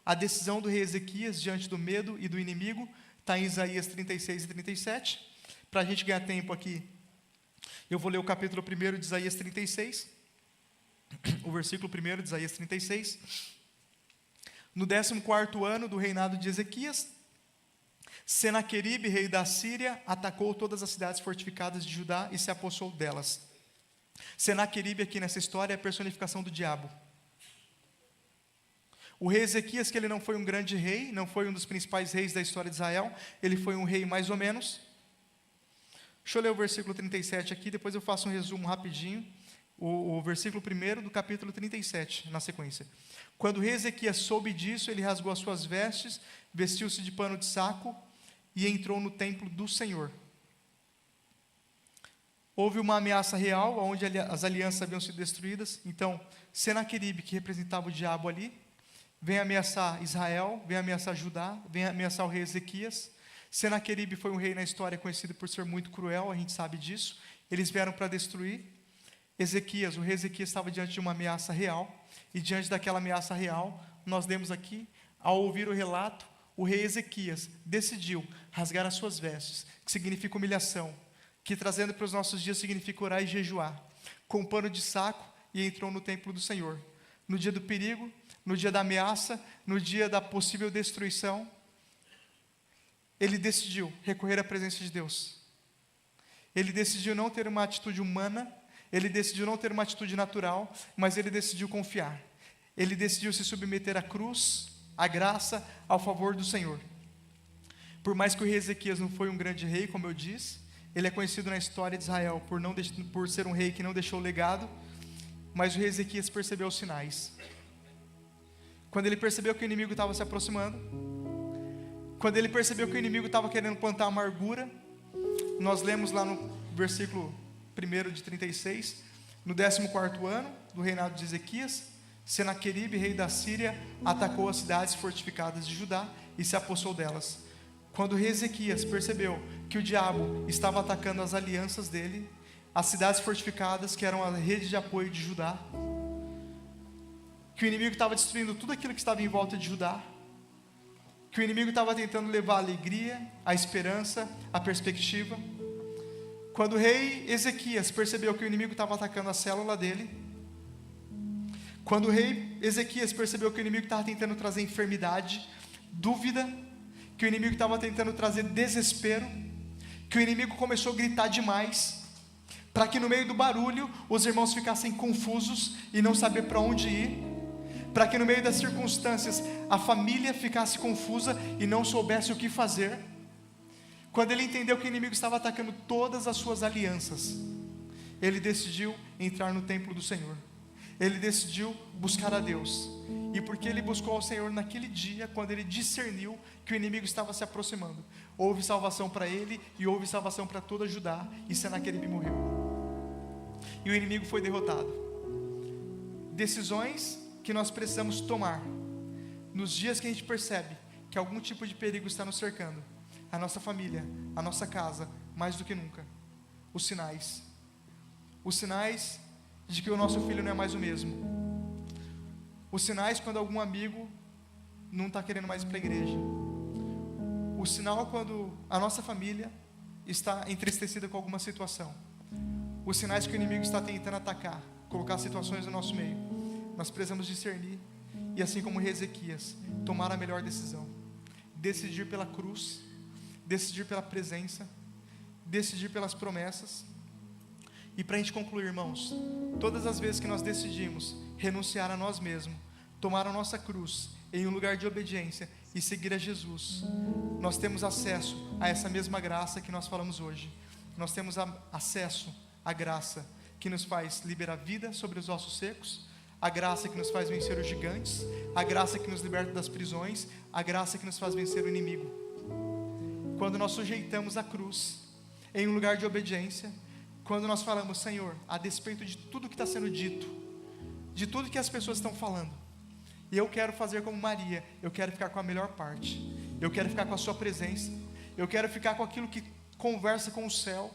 A decisão do rei Ezequias diante do medo e do inimigo está em Isaías 36 e 37. Para a gente ganhar tempo aqui, eu vou ler o capítulo 1 de Isaías 36, o versículo 1 de Isaías 36. No 14º ano do reinado de Ezequias, Senaqueribe, rei da Síria, atacou todas as cidades fortificadas de Judá e se apossou delas. Senaqueribe aqui nessa história é a personificação do diabo. O rei Ezequias, que ele não foi um grande rei, não foi um dos principais reis da história de Israel, ele foi um rei mais ou menos. Deixa eu ler o versículo 37 aqui, depois eu faço um resumo rapidinho. O versículo 1 do capítulo 37, na sequência. Quando o rei Ezequias soube disso, ele rasgou as suas vestes, vestiu-se de pano de saco e entrou no templo do Senhor. Houve uma ameaça real, onde as alianças haviam sido destruídas. Então, Senaqueribe, que representava o diabo ali, vem ameaçar Israel, vem ameaçar Judá, vem ameaçar o rei Ezequias. Senaqueribe foi um rei na história conhecido por ser muito cruel, a gente sabe disso. Eles vieram para destruir. Ezequias, o rei Ezequias estava diante de uma ameaça real, e diante daquela ameaça real, nós lemos aqui, ao ouvir o relato, o rei Ezequias decidiu rasgar as suas vestes, que significa humilhação, que trazendo para os nossos dias significa orar e jejuar, com um pano de saco, e entrou no templo do Senhor. No dia do perigo, no dia da ameaça, no dia da possível destruição, ele decidiu recorrer à presença de Deus. Ele decidiu não ter uma atitude humana, ele decidiu não ter uma atitude natural, mas ele decidiu confiar. Ele decidiu se submeter à cruz, à graça, ao favor do Senhor. Por mais que o rei Ezequias não foi um grande rei, como eu disse, ele é conhecido na história de Israel por ser um rei que não deixou legado, mas o rei Ezequias percebeu os sinais. Quando ele percebeu que o inimigo estava se aproximando, quando ele percebeu que o inimigo estava querendo plantar amargura, nós lemos lá no versículo 1 de 36, no 14º ano do reinado de Ezequias, Senaqueribe, rei da Síria, atacou as cidades fortificadas de Judá e se apossou delas. Quando o rei Ezequias percebeu que o diabo estava atacando as alianças dele, as cidades fortificadas, que eram a rede de apoio de Judá, que o inimigo estava destruindo tudo aquilo que estava em volta de Judá, que o inimigo estava tentando levar a alegria, a esperança, a perspectiva, Quando o rei Ezequias percebeu que o inimigo estava atacando a célula dele, quando o rei Ezequias percebeu que o inimigo estava tentando trazer enfermidade, dúvida, que o inimigo estava tentando trazer desespero, que o inimigo começou a gritar demais, para que no meio do barulho os irmãos ficassem confusos e não saber para onde ir, para que no meio das circunstâncias a família ficasse confusa e não soubesse o que fazer. Quando ele entendeu que o inimigo estava atacando todas as suas alianças, ele decidiu entrar no templo do Senhor. Ele decidiu buscar a Deus. E porque ele buscou ao Senhor naquele dia, quando ele discerniu que o inimigo estava se aproximando, houve salvação para ele e houve salvação para toda Judá, e Senaqueribe morreu. E o inimigo foi derrotado. Decisões que nós precisamos tomar nos dias que a gente percebe que algum tipo de perigo está nos cercando, a nossa família, a nossa casa, mais do que nunca. Os sinais de que o nosso filho não é mais o mesmo. Os sinais quando algum amigo não está querendo mais ir para a igreja. O sinal quando a nossa família está entristecida com alguma situação. Os sinais que o inimigo está tentando atacar, colocar situações no nosso meio. Nós precisamos discernir e, assim como Ezequias, tomar a melhor decisão. Decidir pela cruz, decidir pela presença, decidir pelas promessas. E para a gente concluir, irmãos, todas as vezes que nós decidimos renunciar a nós mesmos, tomar a nossa cruz em um lugar de obediência e seguir a Jesus, nós temos acesso a essa mesma graça que nós falamos hoje. Nós temos acesso à graça que nos faz liberar vida sobre os ossos secos, a graça que nos faz vencer os gigantes, a graça que nos liberta das prisões, a graça que nos faz vencer o inimigo. Quando nós sujeitamos a cruz em um lugar de obediência, quando nós falamos: Senhor, a despeito de tudo que está sendo dito, de tudo que as pessoas estão falando, e eu quero fazer como Maria, eu quero ficar com a melhor parte, eu quero ficar com a sua presença, eu quero ficar com aquilo que conversa com o céu,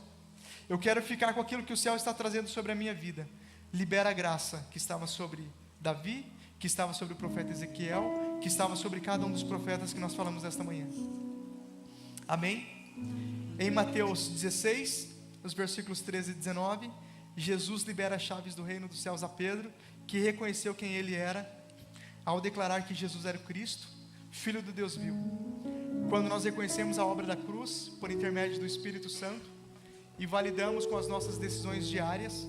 eu quero ficar com aquilo que o céu está trazendo sobre a minha vida. Libera a graça que estava sobre Davi, que estava sobre o profeta Ezequiel, que estava sobre cada um dos profetas que nós falamos esta manhã. Amém? Em Mateus 16, os versículos 13 e 19, Jesus libera as chaves do reino dos céus a Pedro, que reconheceu quem ele era, ao declarar que Jesus era o Cristo, Filho do Deus vivo. Quando nós reconhecemos a obra da cruz, por intermédio do Espírito Santo, e validamos com as nossas decisões diárias,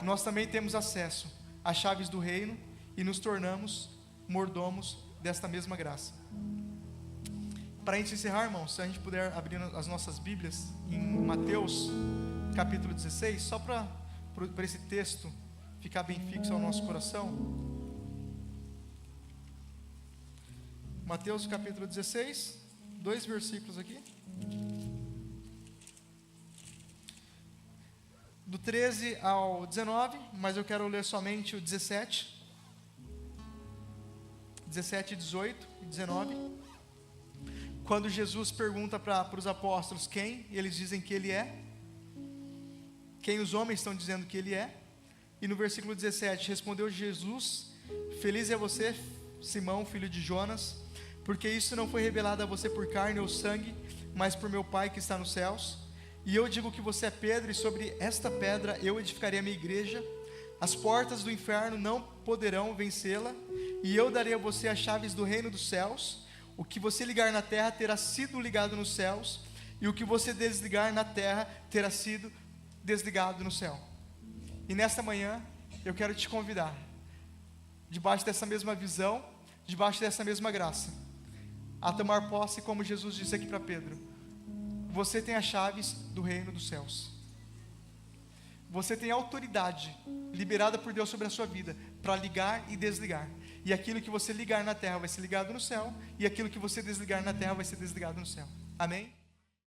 nós também temos acesso às chaves do reino e nos tornamos mordomos desta mesma graça. Para a gente encerrar, irmãos, se a gente puder abrir as nossas Bíblias em Mateus capítulo 16, só para esse texto ficar bem fixo ao nosso coração. Mateus capítulo 16, 2 versículos aqui. Do 13 ao 19, mas eu quero ler somente o 17, 18 e 19. Quando Jesus pergunta para os apóstolos quem eles dizem que ele é, quem os homens estão dizendo que ele é, e no versículo 17, respondeu Jesus: feliz é você, Simão, filho de Jonas, porque isso não foi revelado a você por carne ou sangue, mas por meu Pai que está nos céus. E eu digo que você é Pedro, e sobre esta pedra eu edificarei a minha igreja. As portas do inferno não poderão vencê-la, e eu darei a você as chaves do reino dos céus. O que você ligar na terra terá sido ligado nos céus, e o que você desligar na terra terá sido desligado no céu. E nesta manhã eu quero te convidar, debaixo dessa mesma visão, debaixo dessa mesma graça, a tomar posse, como Jesus disse aqui para Pedro: você tem as chaves do reino dos céus. Você tem autoridade liberada por Deus sobre a sua vida para ligar e desligar. E aquilo que você ligar na terra vai ser ligado no céu, e aquilo que você desligar na terra vai ser desligado no céu. Amém?